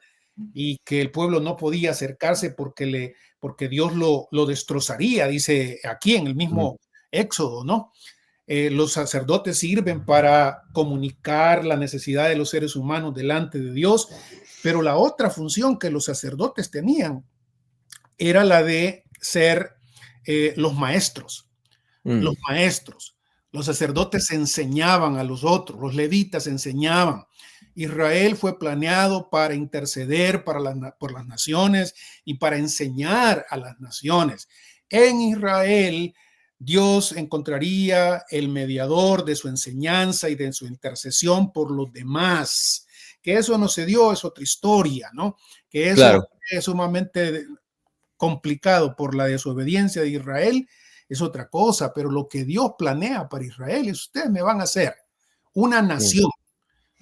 y que el pueblo no podía acercarse porque Dios lo destrozaría, dice aquí en el Ujú. mismo Éxodo, ¿no? Los sacerdotes sirven para comunicar la necesidad de los seres humanos delante de Dios, pero la otra función que los sacerdotes tenían era la de ser los maestros. Los Mm, maestros, los sacerdotes enseñaban a los otros, los levitas enseñaban. Israel fue planeado para interceder por las naciones y para enseñar a las naciones. En Israel, Dios encontraría el mediador de su enseñanza y de su intercesión por los demás. Que eso no se dio es otra historia, ¿no? Que eso claro. es sumamente complicado por la desobediencia de Israel es otra cosa, pero lo que Dios planea para Israel es ustedes me van a hacer una Mm, nación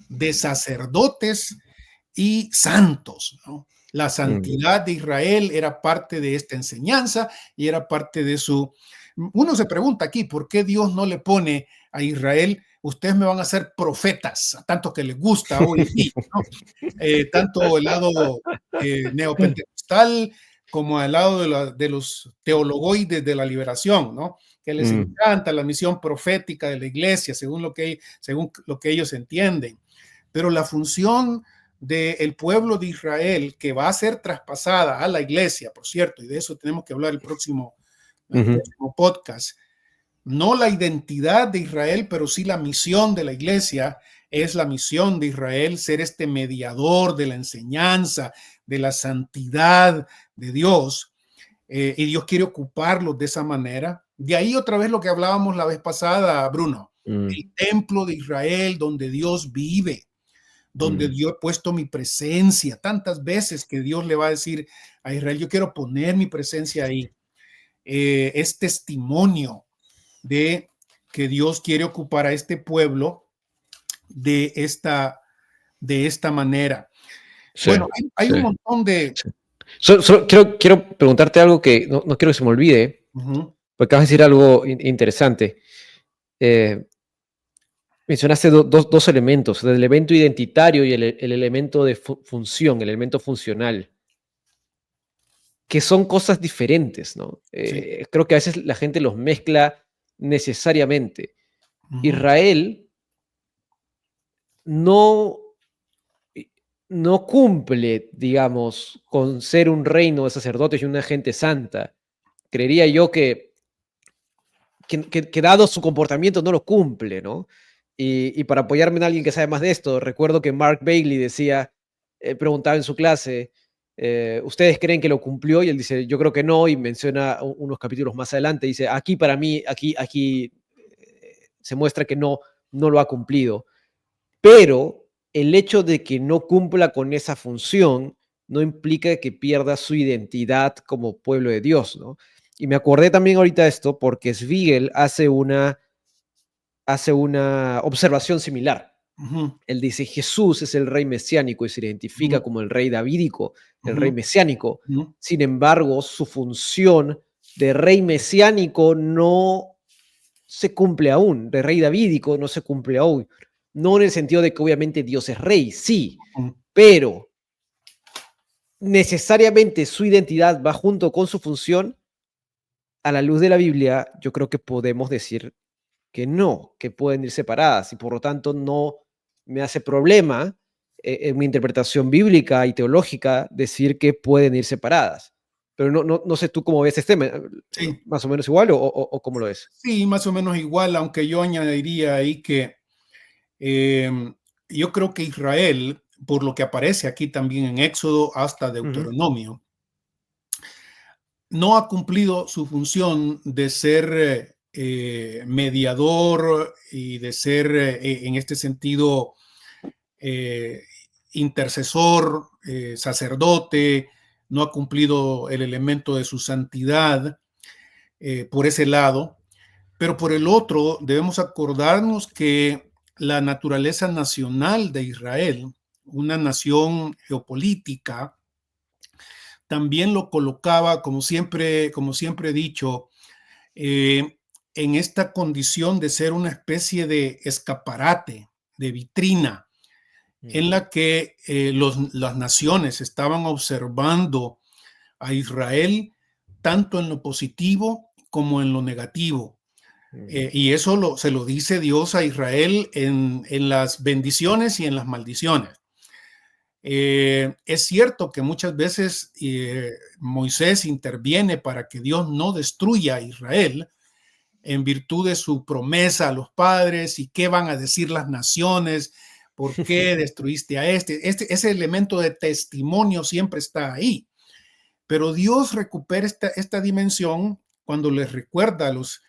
de sacerdotes y santos, ¿no? La mm, santidad de Israel era parte de esta enseñanza y era parte de su... Uno se pregunta aquí, ¿por qué Dios no le pone a Israel, ustedes me van a hacer profetas, a tanto que les gusta hoy día, ¿no? Tanto el lado neopentecostal como al lado de los teologoides de la liberación, ¿no? Que les mm, encanta la misión profética de la iglesia, según según lo que ellos entienden. Pero la función del pueblo de Israel que va a ser traspasada a la iglesia, por cierto, y de eso tenemos que hablar el ujú. próximo podcast, no la identidad de Israel, pero sí la misión de la iglesia es la misión de Israel, ser este mediador de la enseñanza, de la santidad de Dios, y Dios quiere ocuparlos de esa manera. De ahí otra vez lo que hablábamos la vez pasada, Bruno, Mm, el templo de Israel donde Dios vive, donde mm, yo he puesto mi presencia, tantas veces que Dios le va a decir a Israel, yo quiero poner mi presencia ahí. Es testimonio de que Dios quiere ocupar a este pueblo de esta manera. sí, Bueno, hay sí, un montón de... sí. Solo quiero preguntarte algo que no quiero que se me olvide, Ujú, porque acabas de decir algo interesante. Eh, mencionaste dos elementos, el elemento identitario y el elemento de función, el elemento funcional, que son cosas diferentes, ¿no? sí, Creo que a veces la gente los mezcla necesariamente. ujú, Israel no, no cumple, digamos, con ser un reino de sacerdotes y una gente santa. Creería yo que dado su comportamiento no lo cumple, ¿no? Y para apoyarme en alguien que sabe más de esto, recuerdo que Mark Bailey decía, preguntaba en su clase, ¿ustedes creen que lo cumplió? Y él dice, yo creo que no, y menciona unos capítulos más adelante, dice, aquí para mí, aquí se muestra que no lo ha cumplido. Pero el hecho de que no cumpla con esa función no implica que pierda su identidad como pueblo de Dios, ¿no? Y me acordé también ahorita de esto porque Spiegel hace una observación similar. ujú, Él dice, Jesús es el rey mesiánico y se le identifica ujú, como el rey davídico, el ujú, rey mesiánico. ujú, Sin embargo, su función de rey mesiánico no se cumple aún, de rey davídico no se cumple aún. No en el sentido de que obviamente Dios es rey, sí, ujú. pero necesariamente su identidad va junto con su función. a la luz de la Biblia, yo creo que podemos decir que no, que pueden ir separadas y por lo tanto no me hace problema en mi interpretación bíblica y teológica decir que pueden ir separadas. Pero no sé tú cómo ves este tema, Sí, más o menos igual o cómo lo es. sí, más o menos igual, aunque yo añadiría ahí que yo creo que Israel, por lo que aparece aquí también en Éxodo hasta Ujú, Deuteronomio, no ha cumplido su función de ser mediador y de ser, en este sentido, eh, intercesor, sacerdote, no ha cumplido el elemento de su santidad por ese lado, pero por el otro debemos acordarnos que la naturaleza nacional de Israel, una nación geopolítica, también lo colocaba, como siempre he dicho, eh, en esta condición de ser una especie de escaparate, de vitrina, mm, en la que las naciones estaban observando a Israel tanto en lo positivo como en lo negativo. mm, Y eso se lo dice Dios a Israel en las bendiciones y en las maldiciones. Es cierto que muchas veces Moisés interviene para que Dios no destruya a Israel en virtud de su promesa a los padres y qué van a decir las naciones, por qué destruiste a ese elemento de testimonio siempre está ahí. Pero Dios recupera esta dimensión cuando les recuerda a los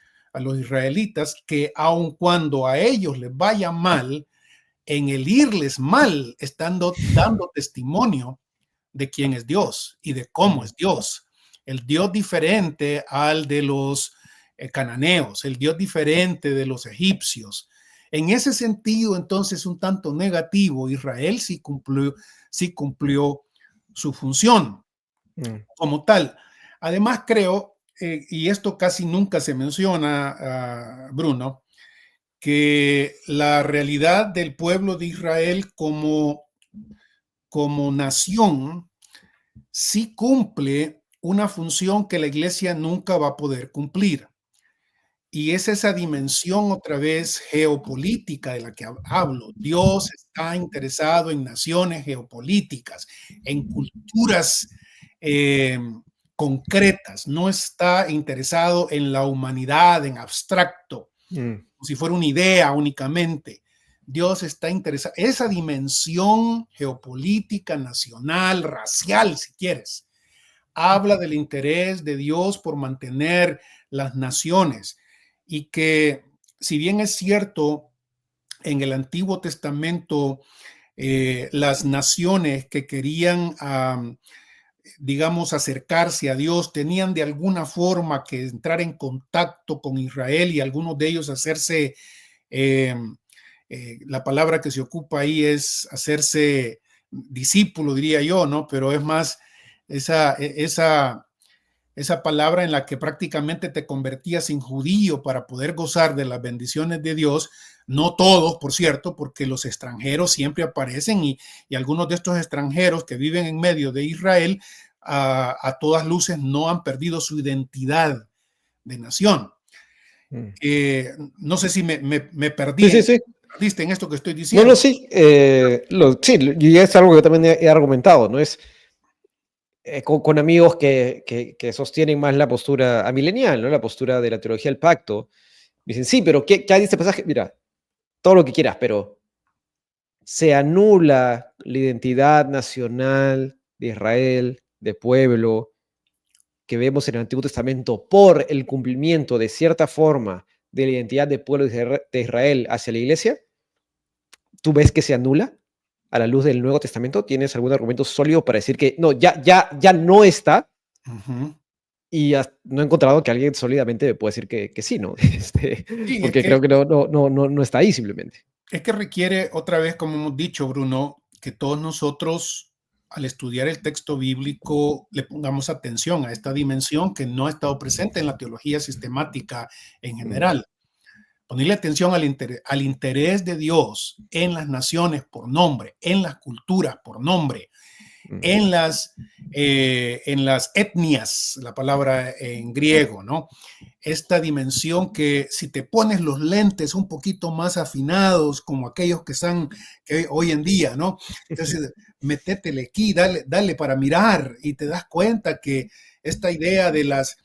israelitas que aun cuando a ellos les vaya mal, en el irles mal, estando dando testimonio de quién es Dios y de cómo mm, es Dios. El Dios diferente al de los cananeos, el Dios diferente de los egipcios. En ese sentido, entonces, un tanto negativo, Israel sí cumplió su función mm, como tal. Además, creo, y esto casi nunca se menciona, Bruno, que la realidad del pueblo de Israel como nación sí cumple una función que la iglesia nunca va a poder cumplir. Y es esa dimensión otra vez geopolítica de la que hablo. Dios está interesado en naciones geopolíticas, en culturas eh, concretas, no está interesado en la humanidad, en abstracto, mm, como si fuera una idea únicamente. Dios está interesado, esa dimensión geopolítica, nacional, racial, si quieres, habla del interés de Dios por mantener las naciones y que si bien es cierto en el Antiguo Testamento las naciones que querían digamos acercarse a Dios tenían de alguna forma que entrar en contacto con Israel y algunos de ellos hacerse eh, la palabra que se ocupa ahí es hacerse discípulo, diría yo, ¿no? Pero es más esa, esa, esa palabra en la que prácticamente te convertías en judío para poder gozar de las bendiciones de Dios. No todos, por cierto, porque los extranjeros siempre aparecen y algunos de estos extranjeros que viven en medio de Israel a todas luces no han perdido su identidad de nación. mm. No sé si me Sí, sí, sí. perdiste en esto que estoy No, diciendo. no, sí. Sí, y es algo que yo también he argumentado, ¿no? Es con amigos que sostienen más la postura amilenial, ¿no? La postura de la teología del pacto. Dicen, sí, pero ¿qué hay de este pasaje? Mira, todo lo que quieras, pero se anula la identidad nacional de Israel, de pueblo, que vemos en el Antiguo Testamento por el cumplimiento de cierta forma de la identidad de pueblo de Israel hacia la iglesia. ¿Tú ves que se anula a la luz del Nuevo Testamento? ¿Tienes algún argumento sólido para decir que no, ya no está? Uh -huh. Y no he encontrado que alguien sólidamente me pueda decir que sí, ¿no? Sí, Porque creo que no está ahí simplemente. es que requiere otra vez, como hemos dicho, Bruno, que todos nosotros al estudiar el texto bíblico le pongamos atención a esta dimensión que no ha estado presente en la teología sistemática en Mm, general. Ponerle atención al interés de Dios en las naciones por nombre, en las culturas por nombre, en las etnias, la palabra en griego, ¿no? Esta dimensión que si te pones los lentes un poquito más afinados, como aquellos que están que hoy en día, ¿no? Entonces, métetele aquí, dale para mirar y te das cuenta que esta idea de las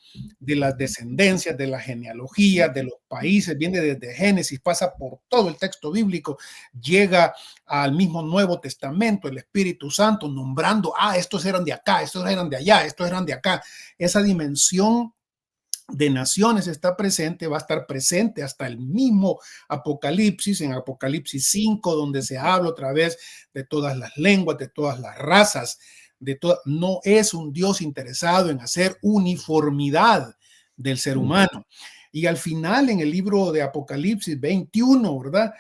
descendencias, de la genealogía, de los países, viene desde Génesis, pasa por todo el texto bíblico, llega al mismo Nuevo Testamento, el Espíritu Santo nombrando, estos eran de acá, estos eran de allá, estos eran de acá. Esa dimensión de naciones está presente, va a estar presente hasta el mismo Apocalipsis, en Apocalipsis 5, donde se habla otra vez de todas las lenguas, de todas las razas, no es un Dios interesado en hacer uniformidad del ser humano. Y al final, en el libro de Apocalipsis 21, ¿verdad?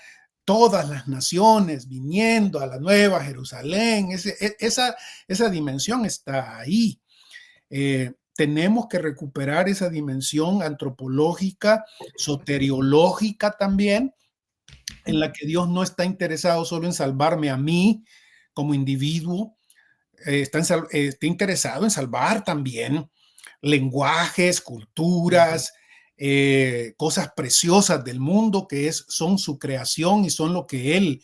Todas las naciones viniendo a la nueva Jerusalén, esa dimensión está ahí. Tenemos que recuperar esa dimensión antropológica, soteriológica también, en la que Dios no está interesado solo en salvarme a mí como individuo, está interesado en salvar también lenguajes, culturas, cosas preciosas del mundo que son su creación y son lo que Él,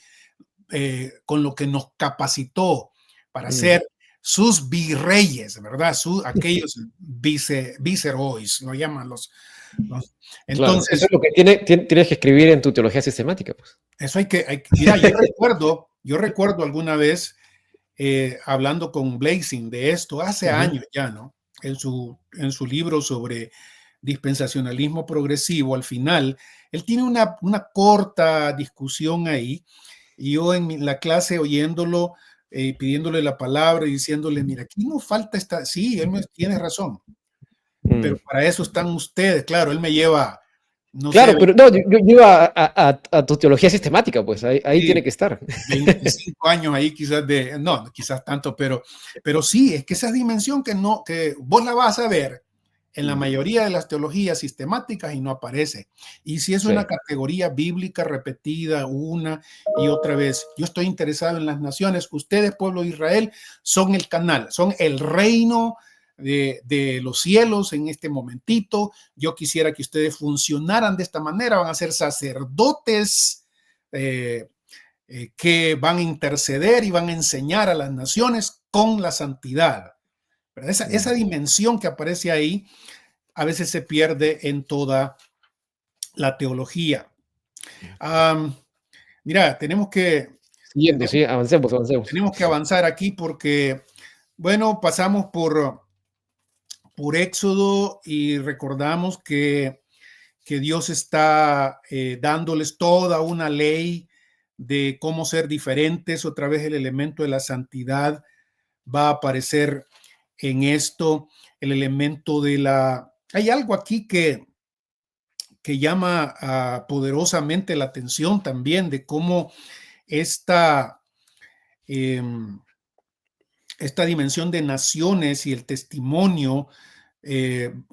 con lo que nos capacitó para ser sus virreyes, ¿verdad? Aquellos viceroys, lo llaman los. Claro, Entonces, eso es lo que tienes que escribir en tu teología sistemática, pues. eso mira, yo recuerdo alguna vez hablando con Blazing de esto hace años ya, ¿no? En su libro sobre dispensacionalismo progresivo, al final, él tiene una corta discusión ahí, y yo en la clase oyéndolo, pidiéndole la palabra y diciéndole, mira, aquí no falta sí, él tiene razón, pero para eso están ustedes, claro, él me lleva, no claro, sé, pero no, yo iba a tu teología sistemática, pues ahí tiene que estar. 25 años ahí quizás no, quizás tanto, pero sí, es que esa dimensión que vos la vas a ver en la mayoría de las teologías sistemáticas y no aparece. Y si es una categoría bíblica repetida una y otra vez, yo estoy interesado en las naciones, ustedes, pueblo de Israel, son el canal, son el reino de los cielos en este momentito. Yo quisiera que ustedes funcionaran de esta manera, van a ser sacerdotes que van a interceder y van a enseñar a las naciones con la santidad. Pero esa dimensión que aparece ahí a veces se pierde en toda la teología. Mira, tenemos que avancemos. Tenemos que avanzar aquí porque, bueno, pasamos por Éxodo y recordamos que Dios está dándoles toda una ley de cómo ser diferentes. Otra vez el elemento de la santidad va a aparecer en esto, el elemento de Hay algo aquí que llama poderosamente la atención también de cómo esta dimensión de naciones y el testimonio,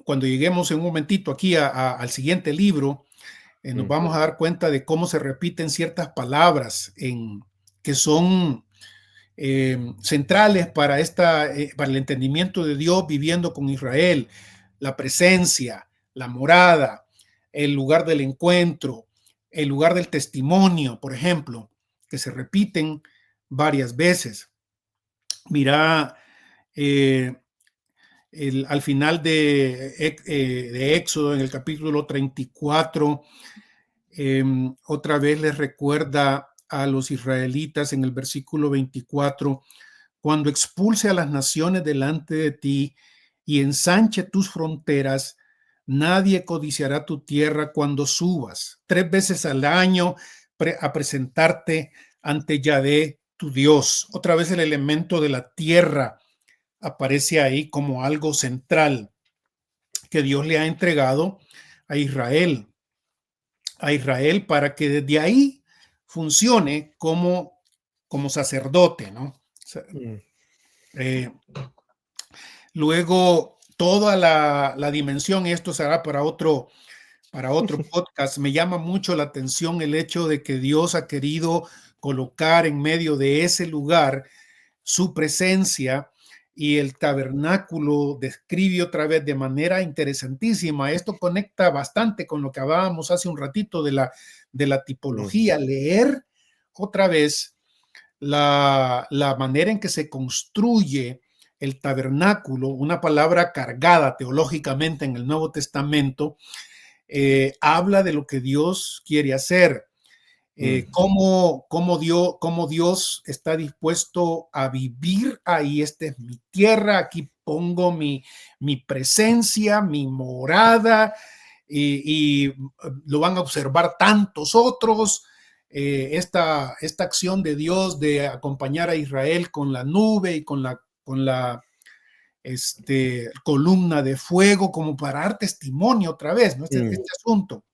cuando lleguemos en un momentito aquí al siguiente libro, nos vamos a dar cuenta de cómo se repiten ciertas palabras que son centrales para el entendimiento de Dios viviendo con Israel: la presencia, la morada, el lugar del encuentro, el lugar del testimonio, por ejemplo, que se repiten varias veces. Mira, al final de Éxodo, en el capítulo 34, otra vez les recuerda a los israelitas en el versículo 24: cuando expulse a las naciones delante de ti y ensanche tus fronteras, nadie codiciará tu tierra cuando subas 3 veces al año a presentarte ante Yahvé tu Dios. Otra vez el elemento de la tierra aparece ahí como algo central que Dios le ha entregado a Israel para que desde ahí funcione como sacerdote, ¿no? Luego, toda la dimensión, y esto será para otro podcast, me llama mucho la atención el hecho de que Dios ha querido colocar en medio de ese lugar su presencia, y el tabernáculo describe otra vez de manera interesantísima. Esto conecta bastante con lo que hablábamos hace un ratito de la tipología, leer otra vez la manera en que se construye el tabernáculo, una palabra cargada teológicamente en el Nuevo Testamento, habla de lo que Dios quiere hacer. Cómo Dios está dispuesto a vivir ahí. Esta es mi tierra, aquí pongo mi presencia, mi morada, y lo van a observar tantos otros. Esta acción de Dios de acompañar a Israel con la nube y con la columna de fuego, como para dar testimonio otra vez, ¿no? Este asunto.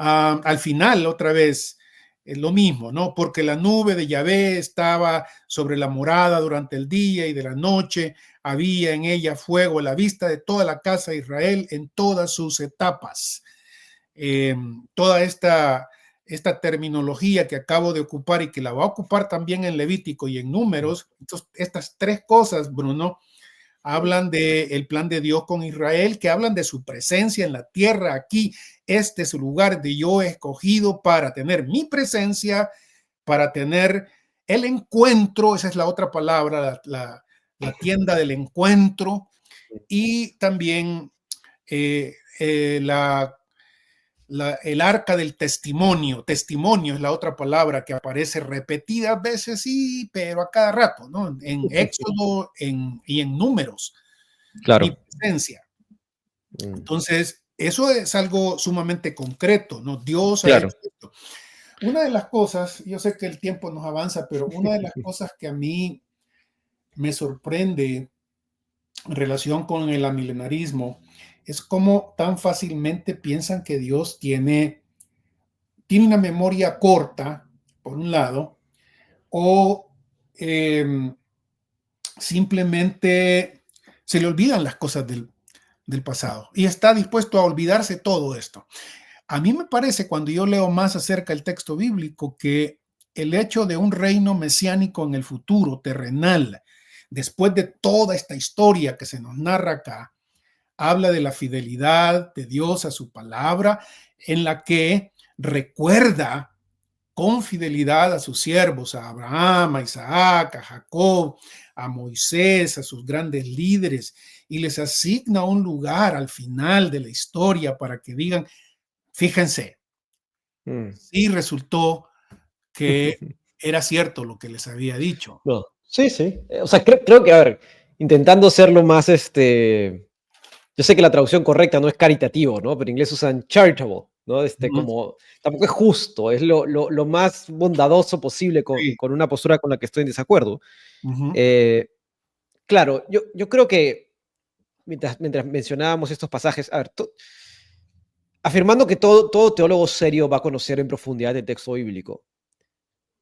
Al final, otra vez, es lo mismo, ¿no? Porque la nube de Yahvé estaba sobre la morada durante el día, y de la noche había en ella fuego a la vista de toda la casa de Israel en todas sus etapas. Toda esta terminología que acabo de ocupar, y que la va a ocupar también en Levítico y en Números, entonces, estas tres cosas, Bruno, hablan del plan de Dios con Israel, que hablan de su presencia en la tierra. Aquí, este es el lugar de yo he escogido para tener mi presencia, para tener el encuentro. Esa es la otra palabra, la tienda del encuentro. Y también el arca del testimonio. Testimonio es la otra palabra que aparece repetidas veces, sí, pero a cada rato, ¿no? En Éxodo y en Números. Claro. Mi presencia. Entonces, eso es algo sumamente concreto, ¿no? Dios ha hecho esto. Una de las cosas, yo sé que el tiempo nos avanza, pero una de las cosas que a mí me sorprende en relación con el amilenarismo es cómo tan fácilmente piensan que Dios tiene una memoria corta, por un lado, o simplemente se le olvidan las cosas del pasado y está dispuesto a olvidarse todo esto. A mí me parece, cuando yo leo más acerca del texto bíblico, que el hecho de un reino mesiánico en el futuro, terrenal, después de toda esta historia que se nos narra acá, habla de la fidelidad de Dios a su palabra, en la que recuerda con fidelidad a sus siervos, a Abraham, a Isaac, a Jacob, a Moisés, a sus grandes líderes, y les asigna un lugar al final de la historia para que digan, fíjense, sí resultó que era cierto lo que les había dicho. No. Sí, sí. O sea, creo que, a ver, intentando serlo más, yo sé que la traducción correcta no es caritativo, ¿no? Pero en inglés usan charitable, ¿no? Como, tampoco es justo, es lo más bondadoso posible Sí. con una postura con la que estoy en desacuerdo. Claro, yo creo que mientras mencionábamos estos pasajes, a ver, afirmando que todo teólogo serio va a conocer en profundidad el texto bíblico,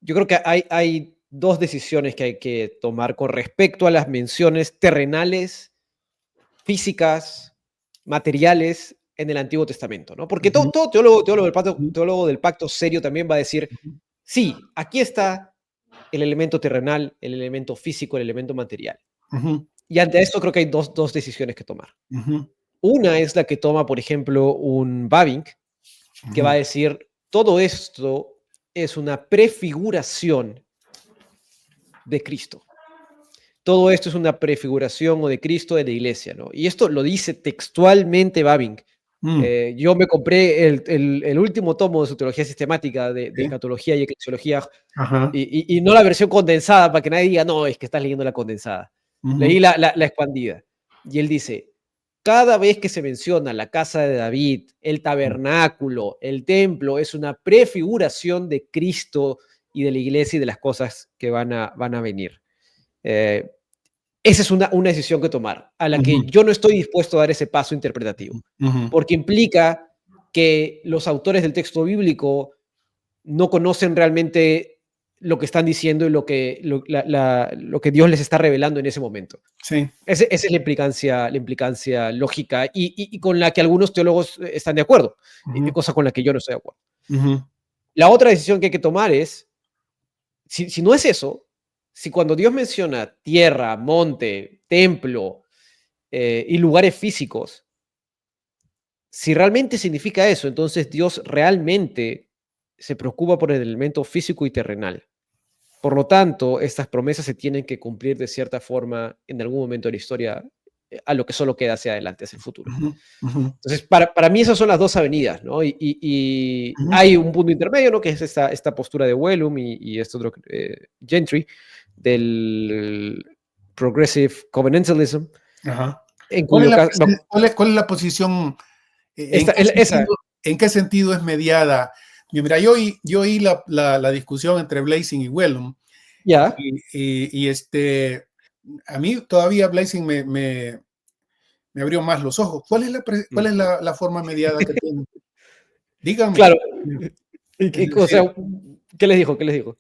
yo creo que hay dos decisiones que hay que tomar con respecto a las menciones terrenales, físicas, materiales en el Antiguo Testamento, ¿no? Porque todo teólogo del pacto serio también va a decir, sí, aquí está el elemento terrenal, el elemento físico, el elemento material. Y ante esto creo que hay dos decisiones que tomar. Una es la que toma, por ejemplo, un Bavinck, que va a decir, todo esto es una prefiguración de Cristo. Todo esto es una prefiguración o de Cristo de la iglesia, ¿no? Y esto lo dice textualmente Bavinck. Yo me compré el último tomo de su teología sistemática de escatología y eclesiología, y no la versión condensada, para que nadie diga, no, es que estás leyendo la condensada. Leí la expandida. Y él dice, cada vez que se menciona la casa de David, el tabernáculo, el templo, es una prefiguración de Cristo y de la iglesia y de las cosas que van a venir. Esa es una decisión que tomar, a la que yo no estoy dispuesto a dar ese paso interpretativo, porque implica que los autores del texto bíblico no conocen realmente lo que están diciendo y lo que Dios les está revelando en ese momento. Sí. Esa es la implicancia lógica y con la que algunos teólogos están de acuerdo, cosa con la que yo no estoy de acuerdo. La otra decisión que hay que tomar es, si no es eso, si cuando Dios menciona tierra, monte, templo y lugares físicos, si realmente significa eso, entonces Dios realmente se preocupa por el elemento físico y terrenal. Por lo tanto, estas promesas se tienen que cumplir de cierta forma en algún momento de la historia, a lo que solo queda hacia adelante, hacia el futuro. Ujú, ujú, Entonces, para mí esas son las dos avenidas, ¿no? Y ujú. hay un punto intermedio, ¿no? Que es esta postura de Wellum y este otro Gentry del Progressive Covenantalism, Ajá. en ¿Cuál es cuyo la, caso, no, cuál es la posición? esta, esa, En qué sentido es mediada? Mira, yo oí la discusión entre Blazing y Wellum ya, a mí todavía Blazing me abrió más los ojos. ¿Cuál mm, es la forma mediada que tiene? Dígame. claro, Es o decir, sea, ¿qué les dijo? ¿Qué les dijo?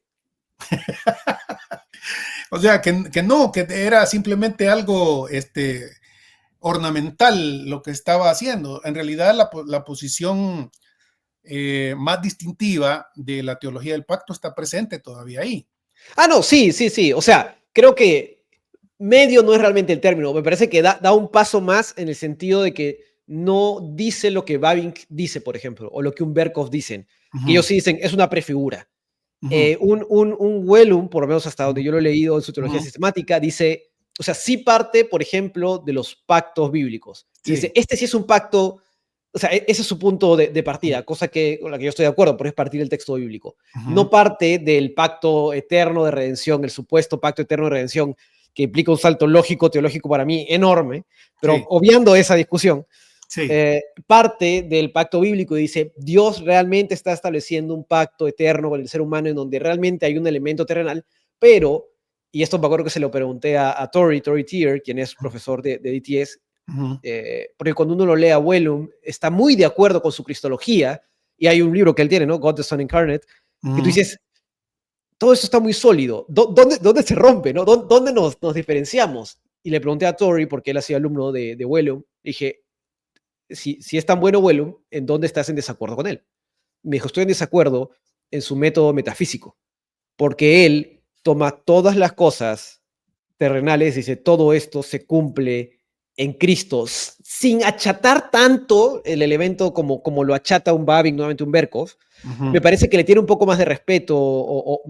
o sea, que no, que era simplemente algo ornamental lo que estaba haciendo. En realidad, la posición más distintiva de la teología del pacto está presente todavía ahí. Ah, no, sí, sí, sí. O sea, creo que medio no es realmente el término. Me parece que da un paso más en el sentido de que no dice lo que Bavinck dice, por ejemplo, o lo que un Berkov dicen, que Ujú, ellos sí dicen es una prefigura. ujú, Un Wellum, por lo menos hasta donde ujú, yo lo he leído en su teología ujú. sistemática, dice, o sea, sí parte, por ejemplo, de los pactos bíblicos. Y dice, Sí. este sí es un pacto, o sea, ese es su punto de partida, cosa que, con la que yo estoy de acuerdo, pero es partir del texto bíblico. Ujú, No parte del pacto eterno de redención, el supuesto pacto eterno de redención, que implica un salto lógico, teológico para mí enorme, pero sí, obviando esa discusión, sí. parte del pacto bíblico y dice, Dios realmente está estableciendo un pacto eterno con el ser humano en donde realmente hay un elemento terrenal, pero, y esto me acuerdo que se lo pregunté a Tori Tier, quien es profesor de DTS, Ujú, porque cuando uno lo lee a Wellum, está muy de acuerdo con su cristología, y hay un libro que él tiene, ¿no? God the Son Incarnate, que tú ujú. dices, todo eso está muy sólido, ¿dónde se rompe, ¿no? ¿Dónde nos diferenciamos? Y le pregunté a Tori, porque él ha sido alumno de Wellum, dije, si es tan bueno Wellum, ¿en dónde estás en desacuerdo con él? Me dijo, estoy en desacuerdo en su método metafísico, porque él toma todas las cosas terrenales y dice, todo esto se cumple en Cristo, sin achatar tanto el elemento como lo achata un Babin, nuevamente un Berkov. Me Ujú, parece que le tiene un poco más de respeto, o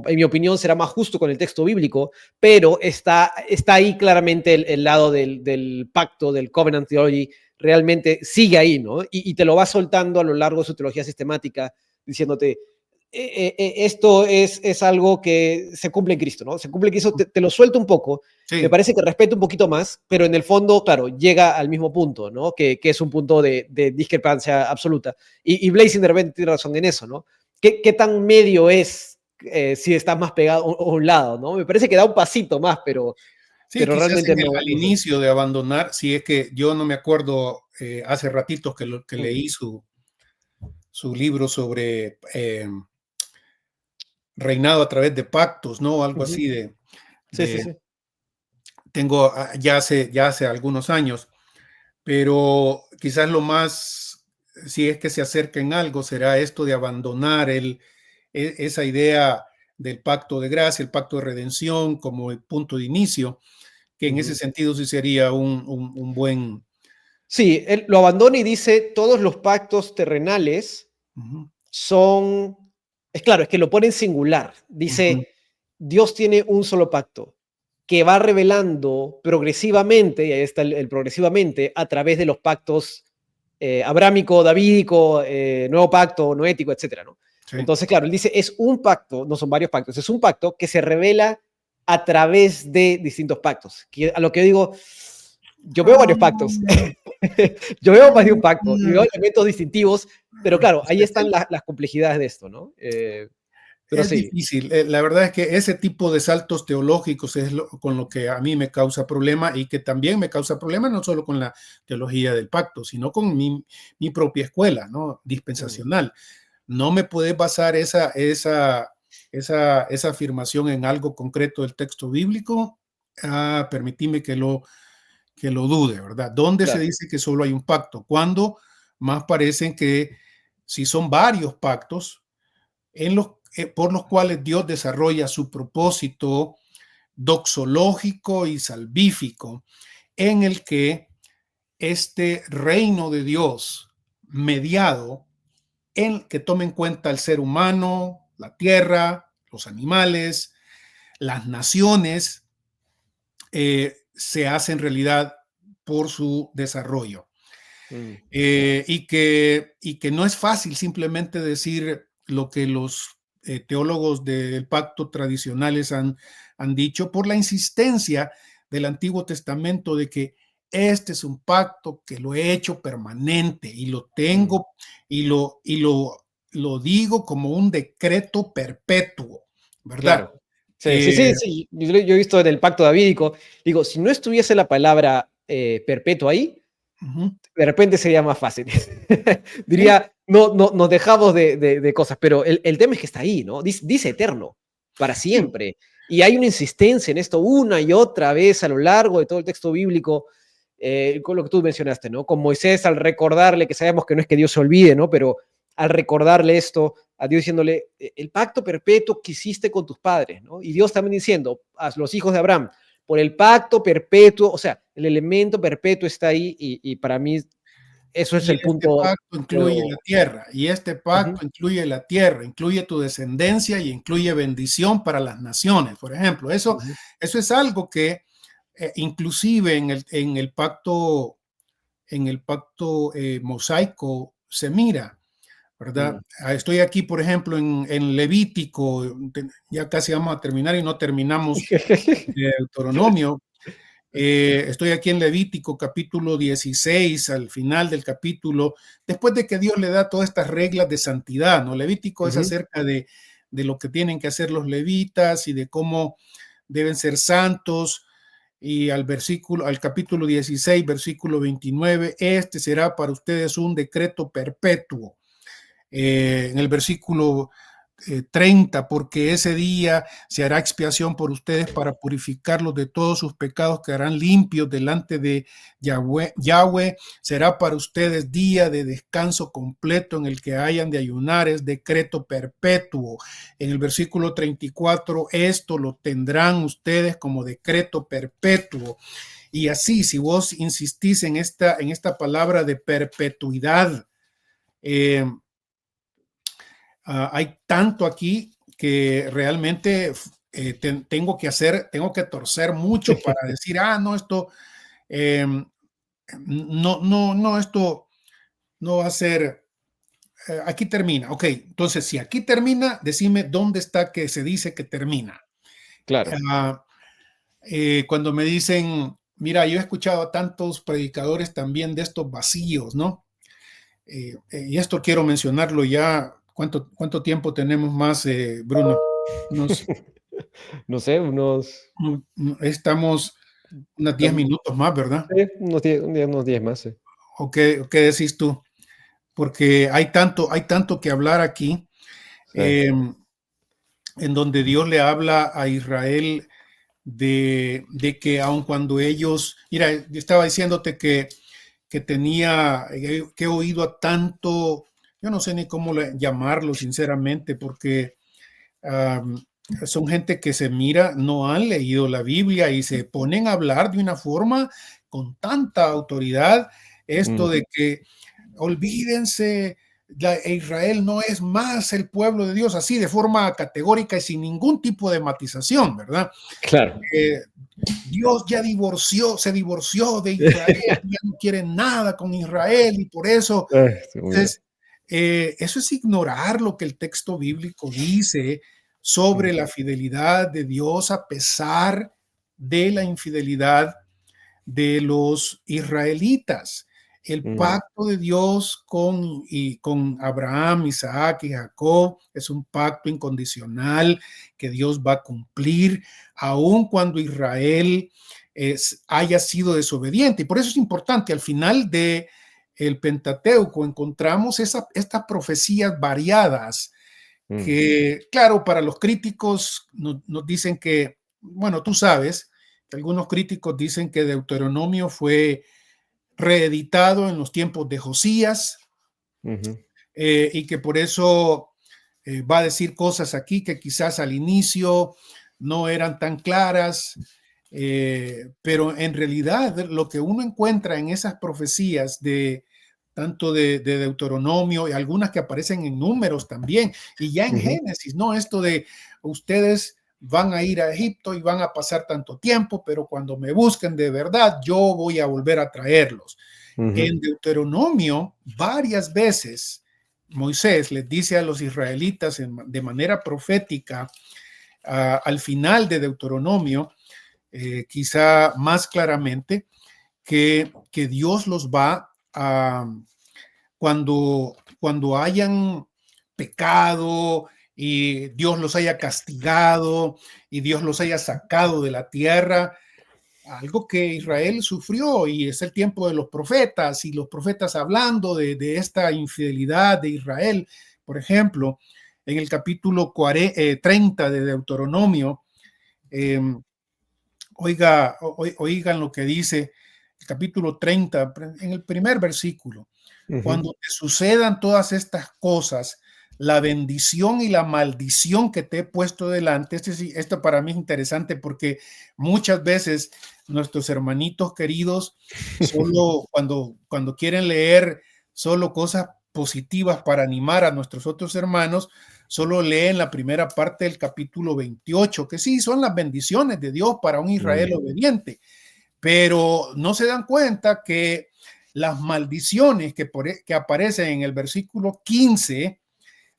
en mi opinión será más justo con el texto bíblico, pero está ahí claramente el lado del pacto, del covenant theology, realmente sigue ahí, ¿no? Y te lo va soltando a lo largo de su teología sistemática, diciéndote, esto es algo que se cumple en Cristo, ¿no? Se cumple en Cristo, te lo suelto un poco, me sí, parece que respeto un poquito más, pero en el fondo, claro, llega al mismo punto, ¿no? Que es un punto de discrepancia absoluta. Y Blazing de repente tiene razón en eso, ¿no? ¿Qué tan medio es si estás más pegado a un lado, ¿no? Me parece que da un pasito más, sí, pero quizás realmente no, al no sé. inicio de abandonar, si es que yo no me acuerdo hace ratitos que Mm, leí su libro sobre reinado a través de pactos, ¿no? Algo ujú. así Sí, sí, de sí. tengo ya hace algunos años, pero quizás lo más, si es que se acerca en algo, será esto de abandonar esa idea del pacto de gracia, el pacto de redención como el punto de inicio, que en ese Ujú. sentido sí sería un buen... Sí, él lo abandona y dice, todos los pactos terrenales Ujú, son, es claro, es que lo pone en singular. ujú, Dice, Dios tiene un solo pacto que va revelando progresivamente, y ahí está el progresivamente, a través de los pactos abrámico, davídico, nuevo pacto, noético, etcétera, ¿no? sí. Entonces, claro, él dice, es un pacto, no son varios pactos, es un pacto que se revela a través de distintos pactos. A lo que digo, yo veo varios pactos, Ah, yo veo más de un pacto y veo elementos distintivos, pero claro, ahí es están las complejidades de esto, ¿no? Pero es sí. difícil. La verdad es que ese tipo de saltos teológicos es con lo que a mí me causa problema y que también me causa problema no solo con la teología del pacto, sino con mi propia escuela, ¿no? Mm, Dispensacional. No me puedes basar esa afirmación en algo concreto del texto bíblico. Permitime que lo dude, ¿verdad? ¿Dónde se claro. dice que solo hay un pacto? Cuando más parecen que si son varios pactos por los cuales Dios desarrolla su propósito doxológico y salvífico en el que este reino de Dios mediado, en que tome en cuenta el ser humano, la tierra, los animales, las naciones, se hace en realidad por su desarrollo. Mm, Y que no es fácil simplemente decir lo que los teólogos del pacto tradicionales han dicho por la insistencia del Antiguo Testamento de que este es un pacto que lo he hecho permanente y lo mm. tengo y lo digo como un decreto perpetuo, ¿verdad? Claro. Sí, sí, Eh, sí, sí. Yo he visto en el pacto davídico, digo, si no estuviese la palabra perpetuo ahí, Ujú. de repente sería más fácil. Sí, Diría, no, no, nos dejamos de cosas, pero el tema es que está ahí, ¿no? Dice eterno, para sí, siempre. Y hay una insistencia en esto una y otra vez a lo largo de todo el texto bíblico, con lo que tú mencionaste, ¿no? Con Moisés al recordarle, que sabemos que no es que Dios se olvide, ¿no? Pero al recordarle esto, a Dios diciéndole, el pacto perpetuo que hiciste con tus padres, ¿no? Y Dios también diciendo a los hijos de Abraham, por el pacto perpetuo, o sea, el elemento perpetuo está ahí y para mí eso es y el este punto pacto incluye la pero tierra, y este ujú, pacto incluye la tierra, incluye tu descendencia y incluye bendición para las naciones, por ejemplo. ujú, Eso es algo que inclusive en el pacto mosaico se mira, ¿verdad? mm. Estoy aquí, por ejemplo, en Levítico, ya casi vamos a terminar y no terminamos de Deuteronomio. Estoy aquí en Levítico capítulo 16, al final del capítulo, después de que Dios le da todas estas reglas de santidad, ¿no? Levítico es Ujú, acerca de lo que tienen que hacer los levitas y de cómo deben ser santos. Y al capítulo 16, versículo 29, este será para ustedes un decreto perpetuo. En el versículo 30, porque ese día se hará expiación por ustedes para purificarlos de todos sus pecados, quedarán limpios delante de Yahweh. Yahweh será para ustedes día de descanso completo en el que hayan de ayunar, es decreto perpetuo. En el versículo 34, esto lo tendrán ustedes como decreto perpetuo. Y así, si vos insistís en esta palabra de perpetuidad, eh, hay tanto aquí que realmente tengo que torcer mucho para decir, no, esto, eh, no, esto no va a ser, aquí termina. Ok, entonces si aquí termina, decime dónde está que se dice que termina. claro. Ah, Cuando me dicen, mira, yo he escuchado a tantos predicadores también de estos vacíos, ¿no? Y esto quiero mencionarlo ya. ¿Cuánto tiempo tenemos más, Bruno? Unos, No sé, estamos unos 10 tam minutos más, ¿verdad? sí, unos 10 más, sí. ¿O qué decís tú? Porque hay tanto que hablar aquí, Sí. en donde Dios le habla a Israel de que aun cuando ellos, mira, yo estaba diciéndote que he oído a tanto, yo no sé ni cómo llamarlo sinceramente, porque um, son gente que se mira, no han leído la Biblia y se ponen a hablar de una forma con tanta autoridad, esto Mm, de que olvídense, Israel no es más el pueblo de Dios, así de forma categórica y sin ningún tipo de matización, ¿verdad? claro. Eh, Dios ya se divorció de Israel, ya no quiere nada con Israel y por eso, Sí, muy bien. entonces, eso es ignorar lo que el texto bíblico dice sobre Mm, la fidelidad de Dios a pesar de la infidelidad de los israelitas. El mm, pacto de Dios con Abraham, Isaac y Jacob es un pacto incondicional que Dios va a cumplir, aun cuando Israel haya sido desobediente. Y por eso es importante, al final de el Pentateuco encontramos estas profecías variadas mm, que, claro, para los críticos nos dicen que, bueno, tú sabes, que algunos críticos dicen que Deuteronomio fue reeditado en los tiempos de Josías, ujú, y que por eso va a decir cosas aquí que quizás al inicio no eran tan claras, pero en realidad lo que uno encuentra en esas profecías de tanto de Deuteronomio y algunas que aparecen en Números también, y ya en Génesis, ¿no? Esto de ustedes van a ir a Egipto y van a pasar tanto tiempo, pero cuando me busquen de verdad, yo voy a volver a traerlos. En Deuteronomio, varias veces, Moisés les dice a los israelitas de manera profética, al final de Deuteronomio, quizá más claramente, que Dios los va a, cuando hayan pecado y Dios los haya castigado y Dios los haya sacado de la tierra, algo que Israel sufrió, y es el tiempo de los profetas, y los profetas hablando de esta infidelidad de Israel. Por ejemplo, en el capítulo 30 de Deuteronomio, oigan lo que dice el capítulo 30, en el primer versículo. Cuando te sucedan todas estas cosas, la bendición y la maldición que te he puesto delante, esto para mí es interesante porque muchas veces nuestros hermanitos queridos, solo cuando quieren leer solo cosas positivas para animar a nuestros otros hermanos, solo leen la primera parte del capítulo 28, que sí, son las bendiciones de Dios para un Israel obediente, pero no se dan cuenta que las maldiciones que aparecen en el versículo 15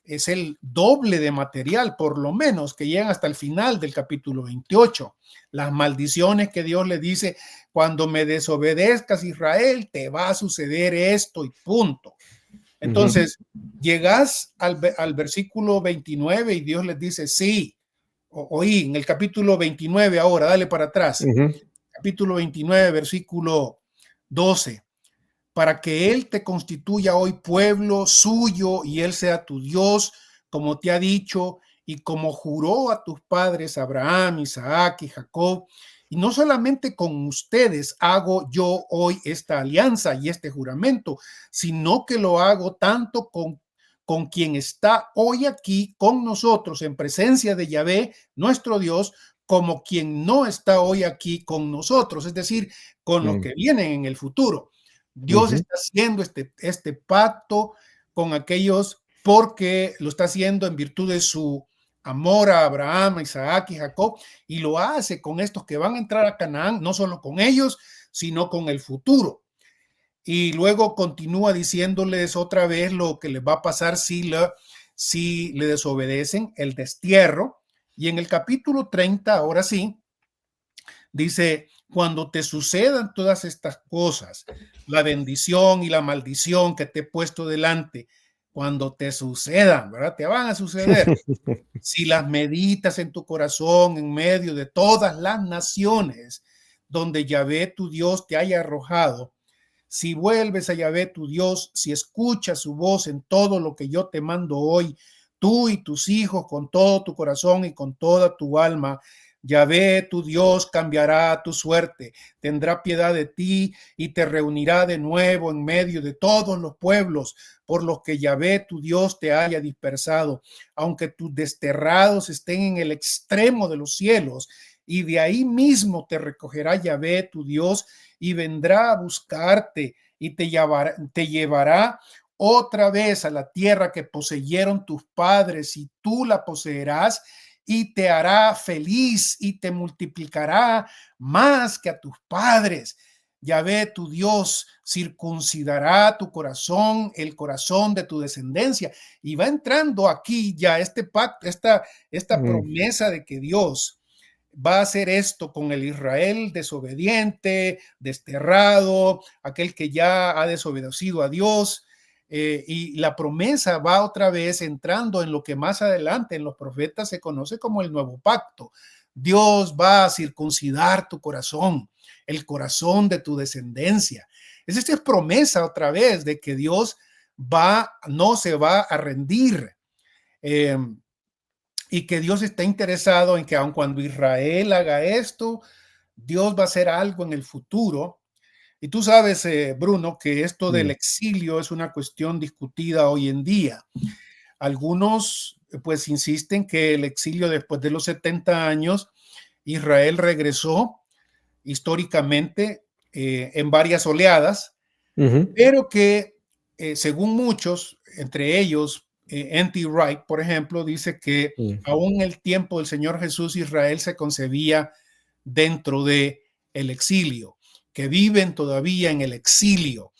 es el doble de material, por lo menos, que llegan hasta el final del capítulo 28. Las maldiciones que Dios le dice, cuando me desobedezcas, Israel, te va a suceder esto y punto. Entonces, llegas al versículo 29 y Dios les dice, sí, oí en el capítulo 29 ahora, dale para atrás. Capítulo 29, versículo 12. Para que Él te constituya hoy pueblo suyo y Él sea tu Dios, como te ha dicho y como juró a tus padres Abraham, Isaac y Jacob. Y no solamente con ustedes hago yo hoy esta alianza y este juramento, sino que lo hago tanto con quien está hoy aquí con nosotros en presencia de Yahvé, nuestro Dios, como quien no está hoy aquí con nosotros, es decir, con los que vienen en el futuro. Dios está haciendo este pacto con aquellos porque lo está haciendo en virtud de su amor a Abraham, a Isaac y Jacob, y lo hace con estos que van a entrar a Canaán, no solo con ellos, sino con el futuro. Y luego continúa diciéndoles otra vez lo que les va a pasar si le desobedecen, el destierro. Y en el capítulo 30, ahora sí, dice, cuando te sucedan todas estas cosas, la bendición y la maldición que te he puesto delante, cuando te sucedan, ¿verdad? Te van a suceder. Si las meditas en tu corazón en medio de todas las naciones donde Yahvé tu Dios te haya arrojado, si vuelves a Yahvé tu Dios, si escuchas su voz en todo lo que yo te mando hoy, tú y tus hijos con todo tu corazón y con toda tu alma, Yahvé tu Dios cambiará tu suerte, tendrá piedad de ti y te reunirá de nuevo en medio de todos los pueblos por los que Yahvé tu Dios te haya dispersado, aunque tus desterrados estén en el extremo de los cielos, y de ahí mismo te recogerá Yahvé tu Dios y vendrá a buscarte y te llevará otra vez a la tierra que poseyeron tus padres, y tú la poseerás y te hará feliz y te multiplicará más que a tus padres. Yahvé tu Dios circuncidará tu corazón, el corazón de tu descendencia. Y va entrando aquí ya este pacto, esta promesa de que Dios va a hacer esto con el Israel desobediente, desterrado, aquel que ya ha desobedecido a Dios. Y la promesa va otra vez entrando en lo que más adelante en los profetas se conoce como el nuevo pacto. Dios va a circuncidar tu corazón, el corazón de tu descendencia. Esta es promesa otra vez de que Dios no se va a rendir. Y que Dios está interesado en que aun cuando Israel haga esto, Dios va a hacer algo en el futuro. Y tú sabes, Bruno, que esto del exilio es una cuestión discutida hoy en día. Algunos pues insisten que el exilio después de los 70 años Israel regresó históricamente en varias oleadas, pero que según muchos, entre ellos N.T. Wright, por ejemplo, dice que aún en el tiempo del Señor Jesús, Israel se concebía dentro de el exilio, que viven todavía en el exilio,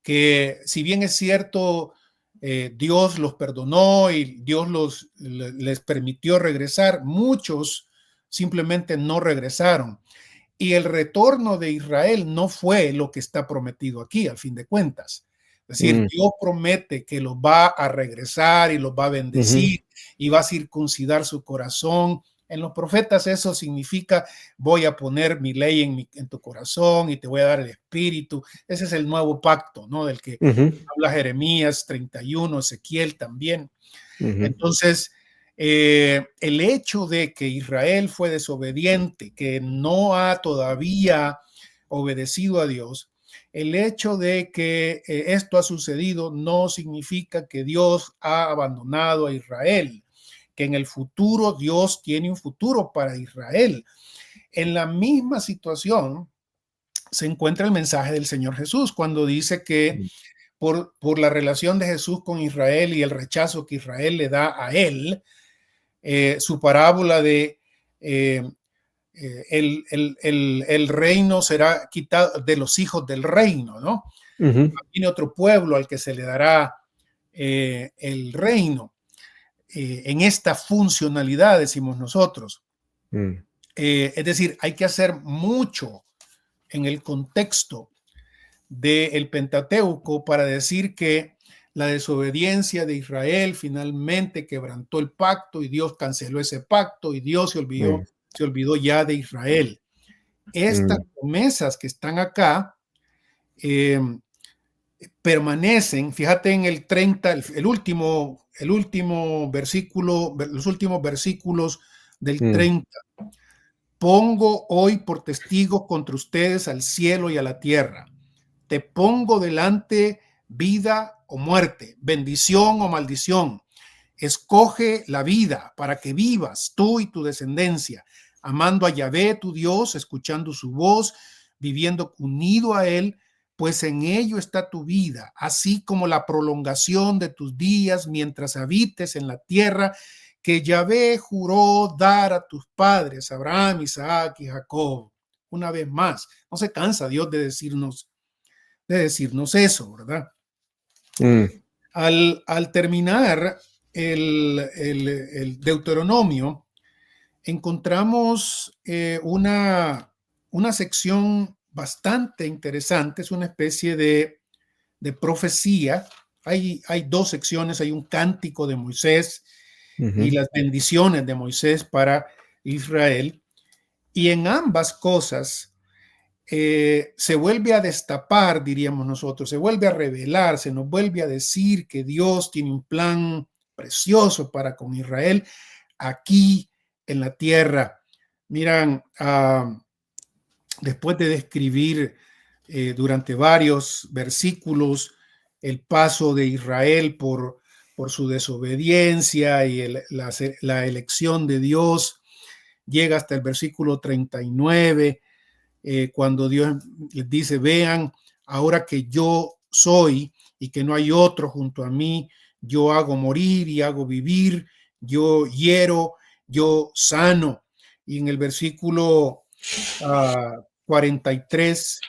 que si bien es cierto, Dios los perdonó y Dios les permitió regresar, muchos simplemente no regresaron. Y el retorno de Israel no fue lo que está prometido aquí, al fin de cuentas. Es decir, Dios promete que los va a regresar y los va a bendecir y va a circuncidar su corazón. En los profetas eso significa voy a poner mi ley en tu corazón y te voy a dar el espíritu. Ese es el nuevo pacto, ¿no? Del que habla Jeremías 31, Ezequiel también. Entonces, el hecho de que Israel fue desobediente, que no ha todavía obedecido a Dios, el hecho de que esto ha sucedido no significa que Dios ha abandonado a Israel, que en el futuro Dios tiene un futuro para Israel. En la misma situación se encuentra el mensaje del Señor Jesús cuando dice que por la relación de Jesús con Israel y el rechazo que Israel le da a él, su parábola de el reino será quitado de los hijos del reino, ¿no? Tiene otro pueblo al que se le dará el reino. En esta funcionalidad, decimos nosotros. Es decir, hay que hacer mucho en el contexto del Pentateuco para decir que la desobediencia de Israel finalmente quebrantó el pacto y Dios canceló ese pacto y Dios se olvidó ya de Israel. Estas promesas que están acá permanecen, fíjate en el 30, el último versículo, los últimos versículos del 30. Pongo hoy por testigo contra ustedes al cielo y a la tierra. Te pongo delante vida o muerte, bendición o maldición. Escoge la vida para que vivas tú y tu descendencia, amando a Yahvé tu Dios, escuchando su voz, viviendo unido a él, pues en ello está tu vida, así como la prolongación de tus días mientras habites en la tierra que Yahvé juró dar a tus padres, Abraham, Isaac y Jacob. Una vez más, no se cansa Dios de decirnos eso, ¿verdad? Al terminar el Deuteronomio, encontramos una sección bastante interesante, es una especie de profecía. Hay dos secciones, hay un cántico de Moisés y las bendiciones de Moisés para Israel, y en ambas cosas se vuelve a destapar, diríamos nosotros, se vuelve a revelar, se nos vuelve a decir que Dios tiene un plan precioso para con Israel aquí en la tierra. Miran, después de describir durante varios versículos el paso de Israel por su desobediencia y la elección de Dios, llega hasta el versículo 39, cuando Dios les dice: vean, ahora que yo soy y que no hay otro junto a mí, yo hago morir y hago vivir, yo hiero, yo sano. Y en el versículo 43,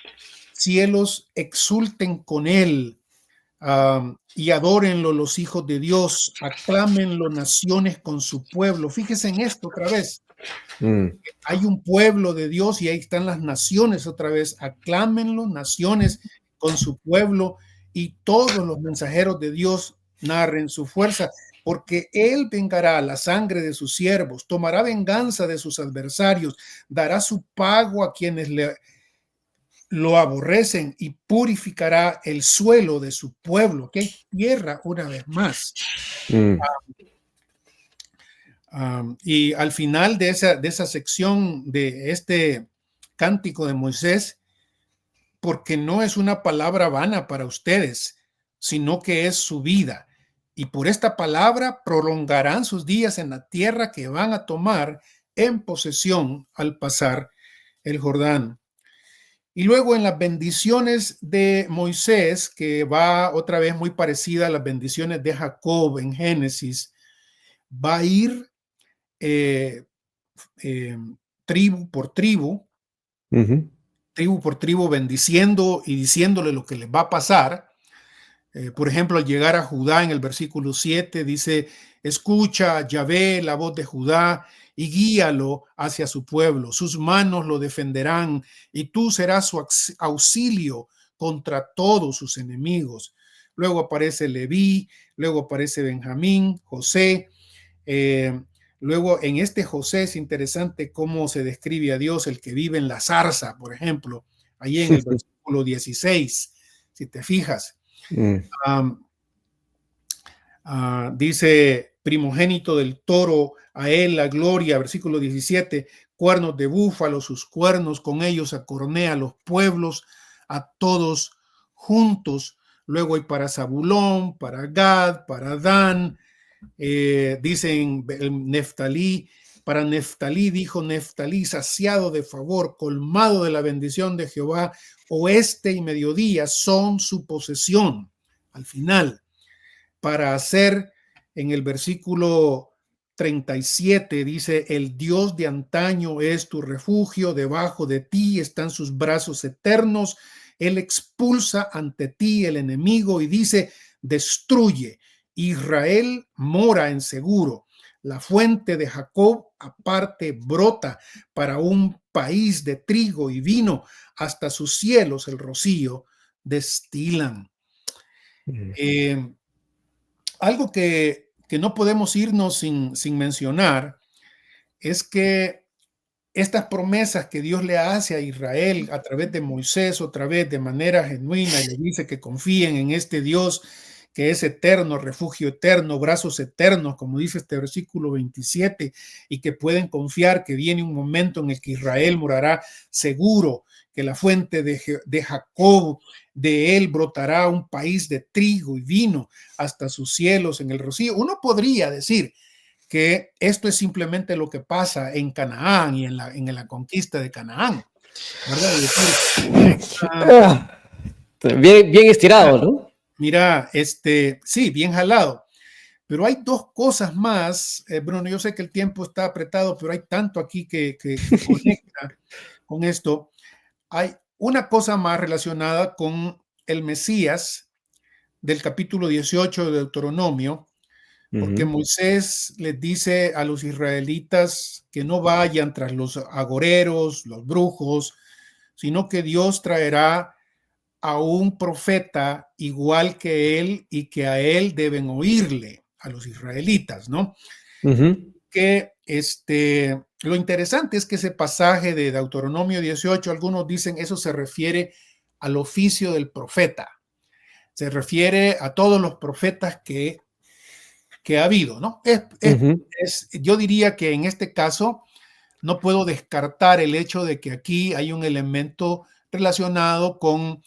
cielos exulten con él, y adórenlo los hijos de Dios, aclámenlo naciones con su pueblo. Fíjense en esto otra vez. Hay un pueblo de Dios y ahí están las naciones otra vez. Aclámenlo naciones con su pueblo, y todos los mensajeros de Dios narren su fuerza, porque él vengará la sangre de sus siervos, tomará venganza de sus adversarios, dará su pago a quienes lo aborrecen y purificará el suelo de su pueblo, que es tierra una vez más. Y al final de esa sección de este cántico de Moisés, porque no es una palabra vana para ustedes, sino que es su vida, y por esta palabra prolongarán sus días en la tierra que van a tomar, en posesión al pasar el Jordán. Y luego en las bendiciones de Moisés, que va otra vez muy parecida a las bendiciones de Jacob en Génesis, va a ir tribu por tribu, tribu por tribu, bendiciendo y diciéndole lo que les va a pasar. Por ejemplo, al llegar a Judá en el versículo 7 dice, escucha, Yahvé, la voz de Judá, y guíalo hacia su pueblo. Sus manos lo defenderán y tú serás su auxilio contra todos sus enemigos. Luego aparece Leví, luego aparece Benjamín, José. Luego en este José es interesante cómo se describe a Dios, el que vive en la zarza, por ejemplo, ahí en el versículo 16, si te fijas. Dice primogénito del toro, a él la gloria, versículo 17, cuernos de búfalo, sus cuernos, con ellos acornea a los pueblos, a todos juntos. Luego hay para Zabulón, para Gad, para Dan, dicen Neftalí, para Neftalí dijo Neftalí, saciado de favor, colmado de la bendición de Jehová, oeste y mediodía son su posesión. Al final, para hacer en el versículo 37 dice, el Dios de antaño es tu refugio, debajo de ti están sus brazos eternos, él expulsa ante ti el enemigo y dice, destruye. Israel mora en seguro. La fuente de Jacob aparte brota para un país de trigo y vino, hasta sus cielos el rocío destilan. Algo que no podemos irnos sin mencionar es que estas promesas que Dios le hace a Israel a través de Moisés, otra vez de manera genuina, y le dice que confíen en este Dios que es eterno, refugio eterno, brazos eternos, como dice este versículo 27, y que pueden confiar que viene un momento en el que Israel morará seguro, que la fuente de Jacob, de él brotará un país de trigo y vino hasta sus cielos en el rocío. Uno podría decir que esto es simplemente lo que pasa en Canaán y en la conquista de Canaán, ¿verdad? Bien estirado, ¿no? Mira, sí, bien jalado. Pero hay dos cosas más, Bruno, yo sé que el tiempo está apretado, pero hay tanto aquí que conecta con esto. Hay una cosa más relacionada con el Mesías del capítulo 18 de Deuteronomio, porque Moisés les dice a los israelitas que no vayan tras los agoreros, los brujos, sino que Dios traerá a un profeta igual que él y que a él deben oírle, a los israelitas, ¿no? Que lo interesante es que ese pasaje de Deuteronomio 18, algunos dicen eso se refiere al oficio del profeta, se refiere a todos los profetas que ha habido, ¿no? Yo diría que en este caso no puedo descartar el hecho de que aquí hay un elemento relacionado con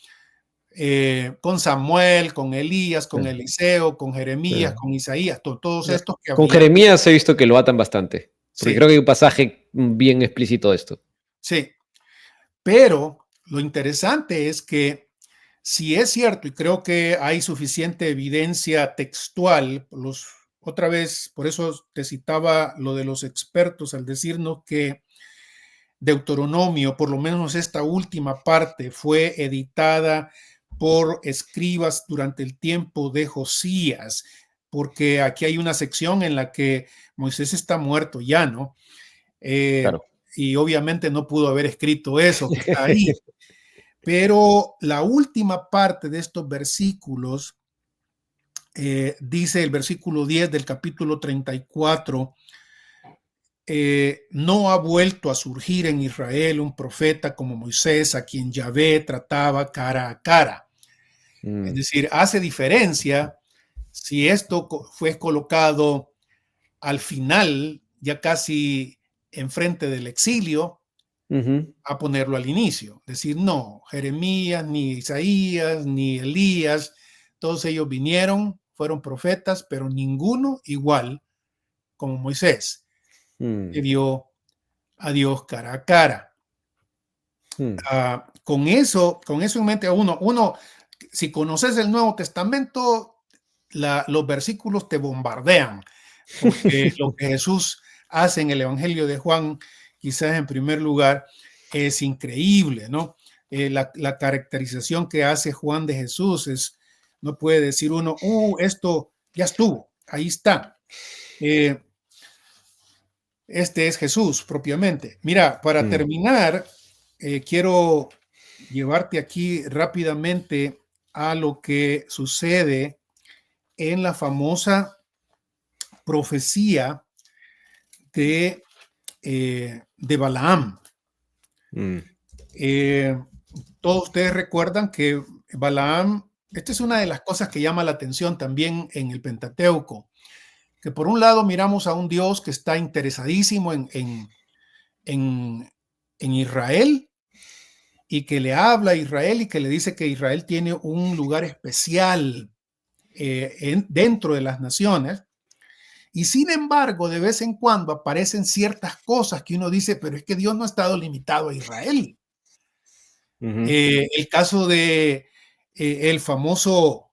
Samuel, con Elías, con Eliseo, con Jeremías, con Isaías, todos estos que Con habían. Jeremías he visto que lo atan bastante, porque Sí, creo que hay un pasaje bien explícito de esto. sí, pero lo interesante es que si es cierto, y creo que hay suficiente evidencia textual, otra vez, por eso te citaba lo de los expertos al decirnos que Deuteronomio, por lo menos esta última parte, fue editada por escribas durante el tiempo de Josías, porque aquí hay una sección en la que Moisés está muerto ya, ¿no? Claro. Y obviamente no pudo haber escrito eso que está ahí. Pero la última parte de estos versículos, dice el versículo 10 del capítulo 34, no ha vuelto a surgir en Israel un profeta como Moisés, a quien Yahvé trataba cara a cara. Es decir, hace diferencia si esto fue colocado al final, ya casi enfrente del exilio, a ponerlo al inicio. Decir, no, Jeremías, ni Isaías, ni Elías, todos ellos vinieron, fueron profetas, pero ninguno igual como Moisés, que vio a Dios cara a cara. Con eso en mente, uno, si conoces el Nuevo Testamento, los versículos te bombardean, porque lo que Jesús hace en el Evangelio de Juan, quizás en primer lugar, es increíble, ¿no? La caracterización que hace Juan de Jesús es, no puede decir uno, esto ya estuvo, ahí está. Este es Jesús propiamente. Mira, para terminar, quiero llevarte aquí rápidamente a lo que sucede en la famosa profecía de Balaam. Todos ustedes recuerdan que Balaam, esta es una de las cosas que llama la atención también en el Pentateuco, que por un lado miramos a un Dios que está interesadísimo en Israel, y que le habla a Israel y que le dice que Israel tiene un lugar especial dentro de las naciones. Y sin embargo, de vez en cuando aparecen ciertas cosas que uno dice, pero es que Dios no ha estado limitado a Israel. El caso de el famoso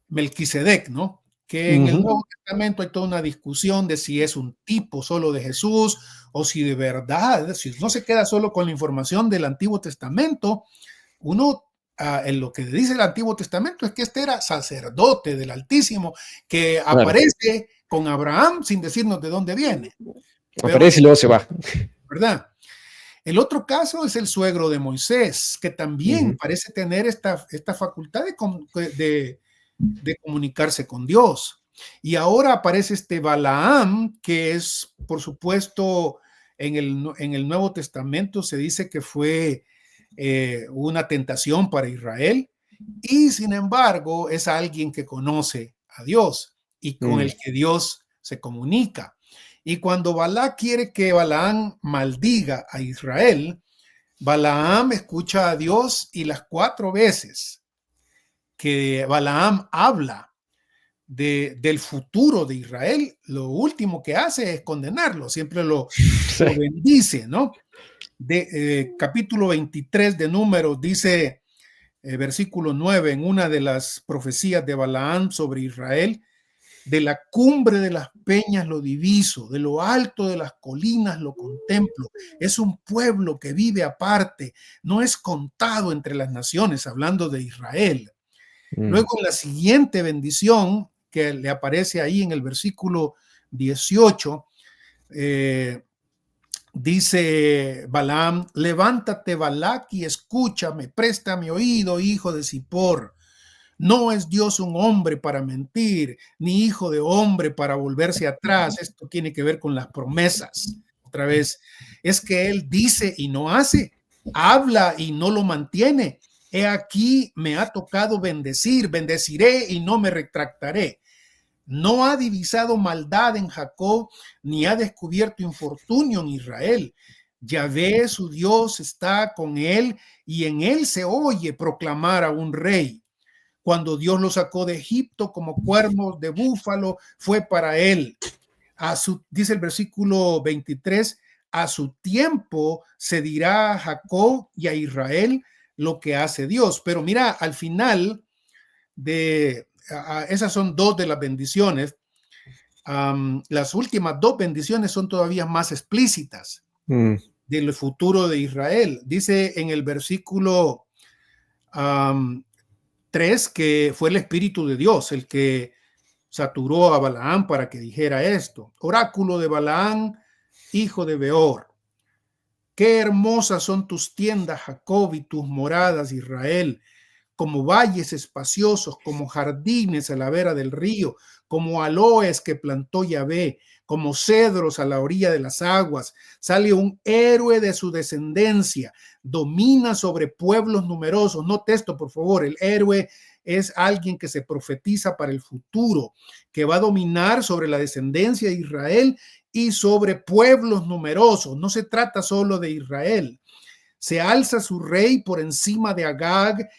Melquisedec, ¿no? Que en el Nuevo Testamento hay toda una discusión de si es un tipo solo de Jesús o si de verdad, si no se queda solo con la información del Antiguo Testamento, uno en lo que dice el Antiguo Testamento es que este era sacerdote del Altísimo, que aparece con Abraham sin decirnos de dónde viene. Aparece y luego se va. ¿Verdad? El otro caso es el suegro de Moisés, que también parece tener esta facultad de comunicarse con Dios. Y ahora aparece este Balaam, que es, por supuesto, en el Nuevo Testamento se dice que fue una tentación para Israel, y sin embargo es alguien que conoce a Dios y con el que Dios se comunica. Y cuando Balac quiere que Balaam maldiga a Israel, Balaam escucha a Dios y las 4 veces que Balaam habla del futuro de Israel, lo último que hace es condenarlo, siempre lo bendice, ¿no? Capítulo 23 de Números dice, versículo 9, en una de las profecías de Balaam sobre Israel: de la cumbre de las peñas lo diviso, de lo alto de las colinas lo contemplo. Es un pueblo que vive aparte, no es contado entre las naciones, hablando de Israel. Luego, en la siguiente bendición que le aparece ahí en el versículo 18, dice Balaam: levántate, Balac, y escúchame, presta mi oído, hijo de Zippor. No es Dios un hombre para mentir, ni hijo de hombre para volverse atrás. Esto tiene que ver con las promesas. Otra vez, es que él dice y no hace, habla y no lo mantiene. He aquí me ha tocado bendecir, bendeciré y no me retractaré. No ha divisado maldad en Jacob, ni ha descubierto infortunio en Israel. Yahvé, su Dios, está con él, y en él se oye proclamar a un rey. Cuando Dios lo sacó de Egipto como cuernos de búfalo, fue para él. Dice el versículo 23, a su tiempo se dirá a Jacob y a Israel lo que hace Dios. Pero mira, al final esas son 2 de las bendiciones. Las últimas 2 bendiciones son todavía más explícitas del futuro de Israel. Dice en el versículo 3 que fue el Espíritu de Dios el que saturó a Balaam para que dijera esto. Oráculo de Balaam, hijo de Beor. Qué hermosas son tus tiendas, Jacob, y tus moradas, Israel, como valles espaciosos, como jardines a la vera del río, como aloes que plantó Yahvé, como cedros a la orilla de las aguas. Sale un héroe de su descendencia, domina sobre pueblos numerosos. Note esto, por favor, el héroe es alguien que se profetiza para el futuro, que va a dominar sobre la descendencia de Israel y sobre pueblos numerosos. No se trata solo de Israel. Se alza su rey por encima de Agag,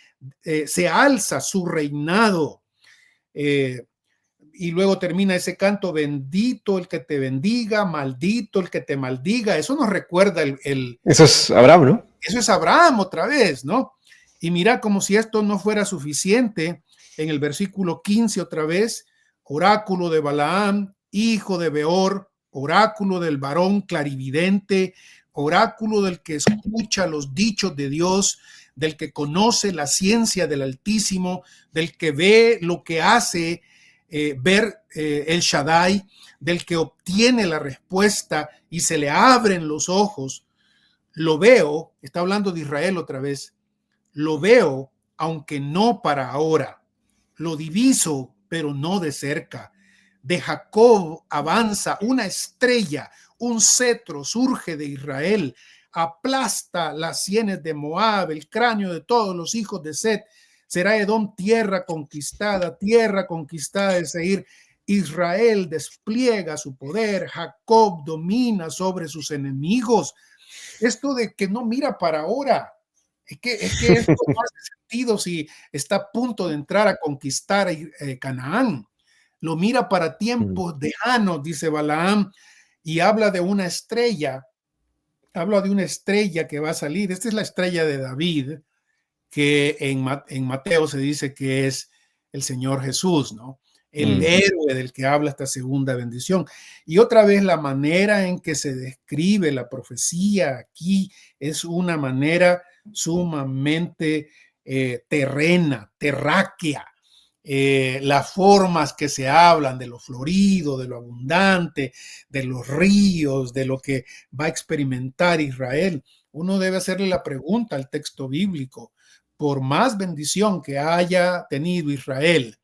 se alza su reinado. y luego termina ese canto, bendito el que te bendiga, maldito el que te maldiga. Eso nos recuerda Eso es Abraham, ¿no? Eso es Abraham otra vez, ¿no? Y mira, como si esto no fuera suficiente, en el versículo 15 otra vez, oráculo de Balaam, hijo de Beor, oráculo del varón clarividente, oráculo del que escucha los dichos de Dios, del que conoce la ciencia del Altísimo, del que ve lo que hace ver el Shaddai, del que obtiene la respuesta y se le abren los ojos. Lo veo, está hablando de Israel otra vez, lo veo, aunque no para ahora. Lo diviso, pero no de cerca. De Jacob avanza una estrella, un cetro surge de Israel, aplasta las sienes de Moab, el cráneo de todos los hijos de Set. Será Edom tierra conquistada de Seir. Israel despliega su poder, Jacob domina sobre sus enemigos. Esto de que no mira para ahora, es que esto no hace sentido si está a punto de entrar a conquistar Canaán. Lo mira para tiempos lejanos, dice Balaam, y habla de una estrella que va a salir. Esta es la estrella de David, que en Mateo se dice que es el Señor Jesús, ¿no? El héroe del que habla esta segunda bendición. Y otra vez la manera en que se describe la profecía aquí es una manera sumamente terrena, terráquea. Las formas que se hablan de lo florido, de lo abundante, de los ríos, de lo que va a experimentar Israel. Uno debe hacerle la pregunta al texto bíblico: por más bendición que haya tenido Israel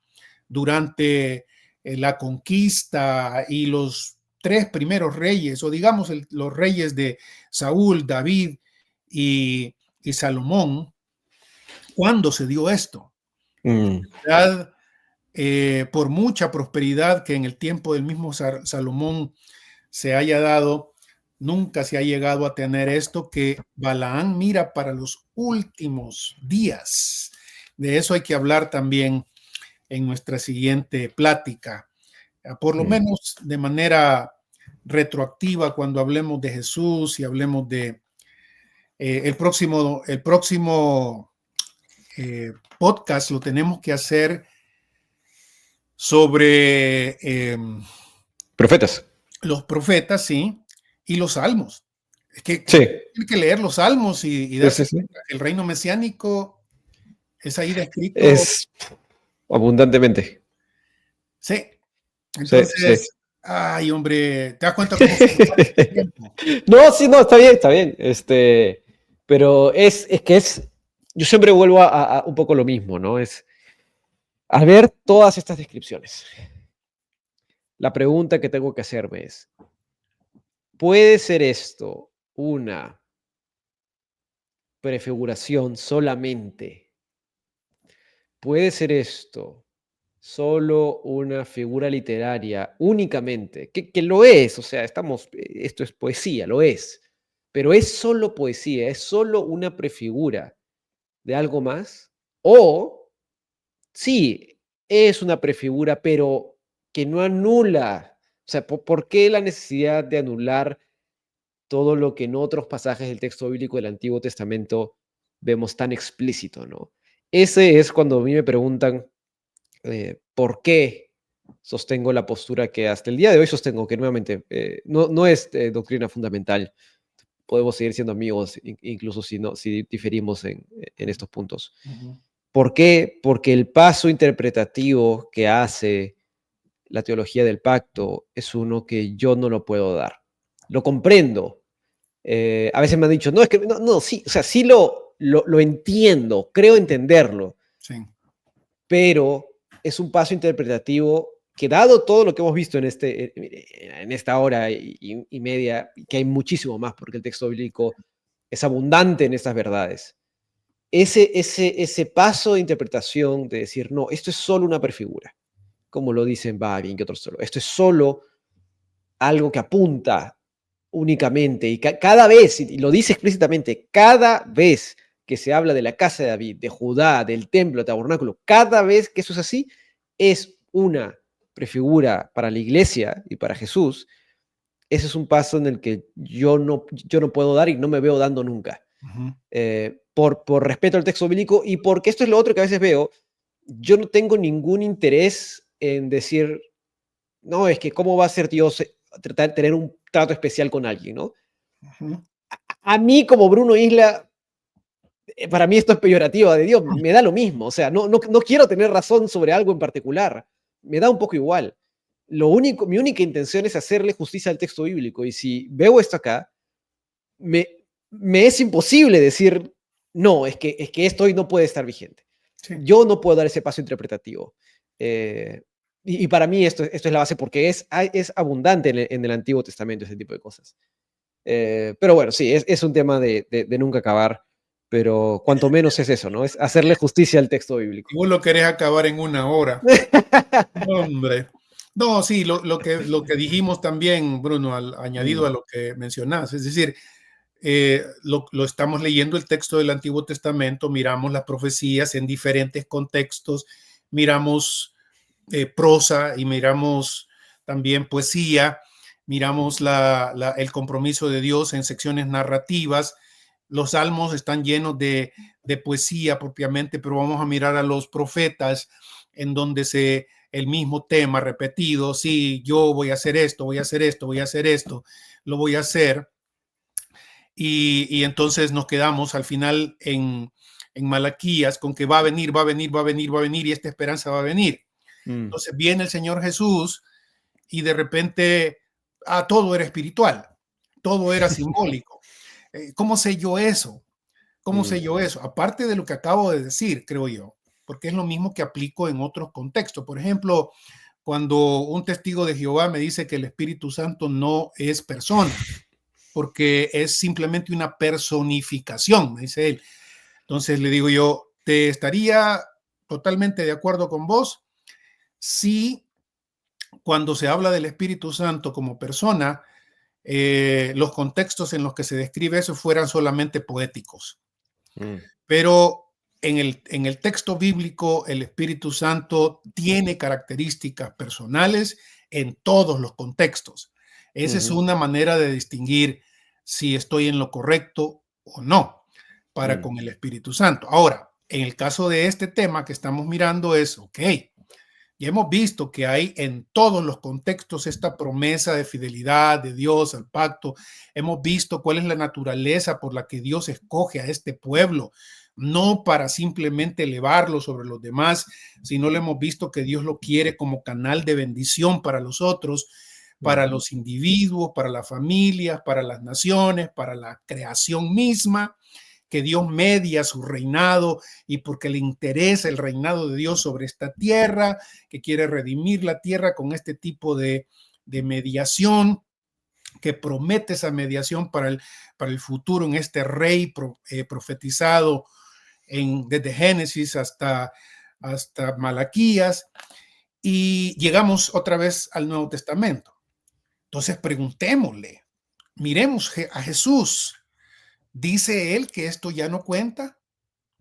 durante la conquista y los 3 primeros reyes, o digamos los reyes de Saúl, David y Salomón, ¿cuándo se dio esto? Por mucha prosperidad que en el tiempo del mismo Salomón se haya dado, nunca se ha llegado a tener esto que Balaam mira para los últimos días. De eso hay que hablar también en nuestra siguiente plática, por lo menos de manera retroactiva, cuando hablemos de Jesús y hablemos de el próximo podcast lo tenemos que hacer sobre profetas. Los profetas, sí, y los salmos. Es que sí. Hay que leer los salmos y darse cuenta. El reino mesiánico es ahí descrito. Es abundantemente. Sí. Entonces, sí. Ay, hombre, ¿te das cuenta cómo se pasa el tiempo? No, sí, no, está bien. Pero es que yo siempre vuelvo a un poco lo mismo, ¿no? Es al ver todas estas descripciones, la pregunta que tengo que hacerme es, ¿puede ser esto una prefiguración solamente? ¿Puede ser esto solo una figura literaria únicamente? Que lo es, o sea, esto es poesía, lo es, pero ¿es solo poesía? ¿Es solo una prefigura de algo más? O sí, es una prefigura, pero que no anula. O sea, ¿por qué la necesidad de anular todo lo que en otros pasajes del texto bíblico del Antiguo Testamento vemos tan explícito, ¿no? Ese es cuando a mí me preguntan por qué sostengo la postura que hasta el día de hoy sostengo, que nuevamente no es doctrina fundamental. Podemos seguir siendo amigos, incluso si diferimos en estos puntos. ¿Por qué? Porque el paso interpretativo que hace la teología del pacto es uno que yo no lo puedo dar. Lo comprendo. A veces me han dicho, no, es que sí, o sea, sí lo entiendo, creo entenderlo, Sí. pero es un paso interpretativo que, dado todo lo que hemos visto en esta hora y media, que hay muchísimo más, porque el texto bíblico es abundante en estas verdades, ese paso de interpretación de decir, no, esto es solo una prefigura, como lo dicen Babin y otros solo, esto es solo algo que apunta únicamente, y cada vez, y lo dice explícitamente, cada vez que se habla de la casa de David, de Judá, del templo, del tabernáculo, cada vez que eso es así, es una prefigura para la iglesia y para Jesús, ese es un paso en el que yo no puedo dar y no me veo dando nunca. Ujú, Por respeto al texto bíblico y porque esto es lo otro que a veces veo, yo no tengo ningún interés en decir, no, es que cómo va a ser Dios tener un trato especial con alguien, ¿no? ujú. A mí como Bruno Isla, para mí esto es peyorativo de Dios, me da lo mismo, o sea, no quiero tener razón sobre algo en particular, me da un poco igual. Mi única intención es hacerle justicia al texto bíblico y si veo esto acá, me, me es imposible decir, no, es que esto hoy no puede estar vigente. Sí. Yo no puedo dar ese paso interpretativo. Eh, y para mí esto es la base porque es abundante en el Antiguo Testamento ese tipo de cosas. Pero bueno, sí, es un tema de nunca acabar, pero cuanto menos es eso, ¿no? Es hacerle justicia al texto Y bíblico. vos lo querés acabar en 1 hora. Hombre. No, sí, lo que dijimos también, Bruno, añadido Mm, a lo que mencionás, es decir, lo estamos leyendo el texto del Antiguo Testamento, miramos las profecías en diferentes contextos, miramos prosa y miramos también poesía, miramos el compromiso de Dios en secciones narrativas. Los salmos están llenos de poesía propiamente, pero vamos a mirar a los profetas en donde el mismo tema repetido, sí, yo voy a hacer esto, voy a hacer esto, voy a hacer esto, lo voy a hacer. Y entonces nos quedamos al final en Malaquías con que va a venir, va a venir, va a venir, va a venir y esta esperanza va a venir. mm, Entonces viene el Señor Jesús y de repente todo era espiritual, todo era simbólico. ¿Cómo sé yo eso? ¿Cómo mm, sé yo eso? Aparte de lo que acabo de decir, creo yo, porque es lo mismo que aplico en otros contextos. Por ejemplo, cuando un testigo de Jehová me dice que el Espíritu Santo no es persona, porque es simplemente una personificación, me dice él. Entonces le digo yo, ¿te estaría totalmente de acuerdo con vos si cuando se habla del Espíritu Santo como persona, los contextos en los que se describe eso fueran solamente poéticos? mm, Pero en el texto bíblico, el Espíritu Santo tiene características personales en todos los contextos. Esa es ujú, una manera de distinguir si estoy en lo correcto o no para mm, con el Espíritu Santo. Ahora, en el caso de este tema que estamos mirando es, ok, ya hemos visto que hay en todos los contextos esta promesa de fidelidad de Dios al pacto. Hemos visto cuál es la naturaleza por la que Dios escoge a este pueblo, no para simplemente elevarlo sobre los demás, sino lo hemos visto que Dios lo quiere como canal de bendición para los otros, para mm, los individuos, para las familias, para las naciones, para la creación misma, que Dios media su reinado y porque le interesa el reinado de Dios sobre esta tierra, que quiere redimir la tierra con este tipo de mediación, que promete esa mediación para el futuro en este rey profetizado desde Génesis hasta Malaquías. Y llegamos otra vez al Nuevo Testamento. Entonces preguntémosle, miremos a Jesús. ¿Dice él que esto ya no cuenta?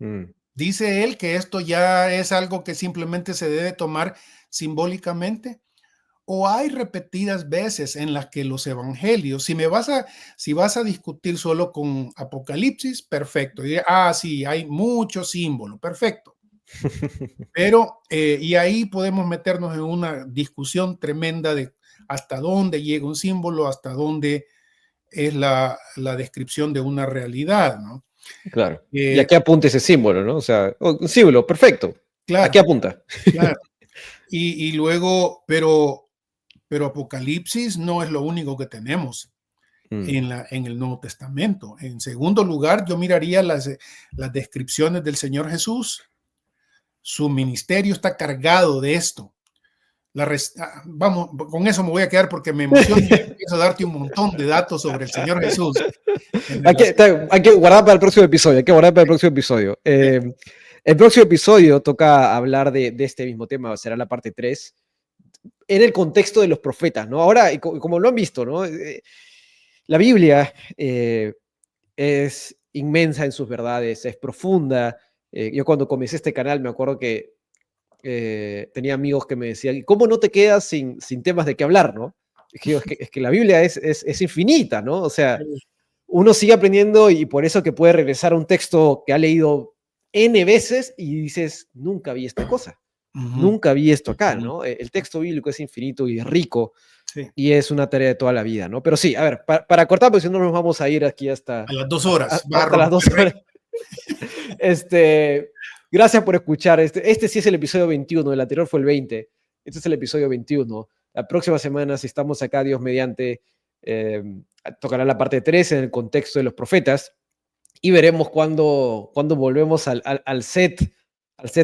mm, ¿Dice él que esto ya es algo que simplemente se debe tomar simbólicamente? ¿O hay repetidas veces en las que los evangelios, si vas a discutir solo con Apocalipsis, perfecto. Sí, hay mucho símbolo, perfecto. Pero, y ahí podemos meternos en una discusión tremenda de hasta dónde llega un símbolo, hasta dónde es la descripción de una realidad, ¿no? claro. ¿Y a Eh, qué apunta ese símbolo, no? O sea, un símbolo, perfecto. ¿A qué claro, apunta? claro. Y luego, pero Apocalipsis no es lo único que tenemos Mm, en el Nuevo Testamento. En segundo lugar, yo miraría las descripciones del Señor Jesús. Su ministerio está cargado de esto. Vamos, con eso me voy a quedar porque me emociona y empiezo a darte un montón de datos sobre el Señor Jesús en relación. hay que guardar para el próximo episodio, hay que guardar para el próximo episodio. El próximo episodio toca hablar de este mismo tema, será la parte 3 en el contexto de los profetas, ¿no? Ahora, como lo han visto, ¿no? La Biblia es inmensa en sus verdades, es profunda. Yo cuando comencé este canal me acuerdo que tenía amigos que me decían, ¿cómo no te quedas sin temas de qué hablar, no? Es que la Biblia es infinita, ¿no? O sea, uno sigue aprendiendo y por eso que puede regresar a un texto que ha leído N veces y dices, nunca vi esta cosa, nunca vi esto acá, ¿no? El texto bíblico es infinito y rico Sí. y es una tarea de toda la vida, ¿no? Pero sí, a ver, para cortar, porque si no nos vamos a ir aquí A las 2 horas. hasta las 2 horas. Gracias por escuchar. Este sí es el episodio 21, el anterior fue el 20. Este es el episodio 21. La próxima semana, si estamos acá, Dios mediante, tocará la parte 3 en el contexto de los profetas y veremos cuándo volvemos al set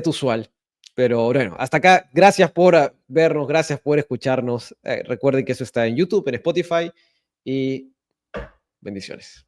usual. Pero bueno, hasta acá. Gracias por vernos, gracias por escucharnos. Recuerden que eso está en YouTube, en Spotify y bendiciones.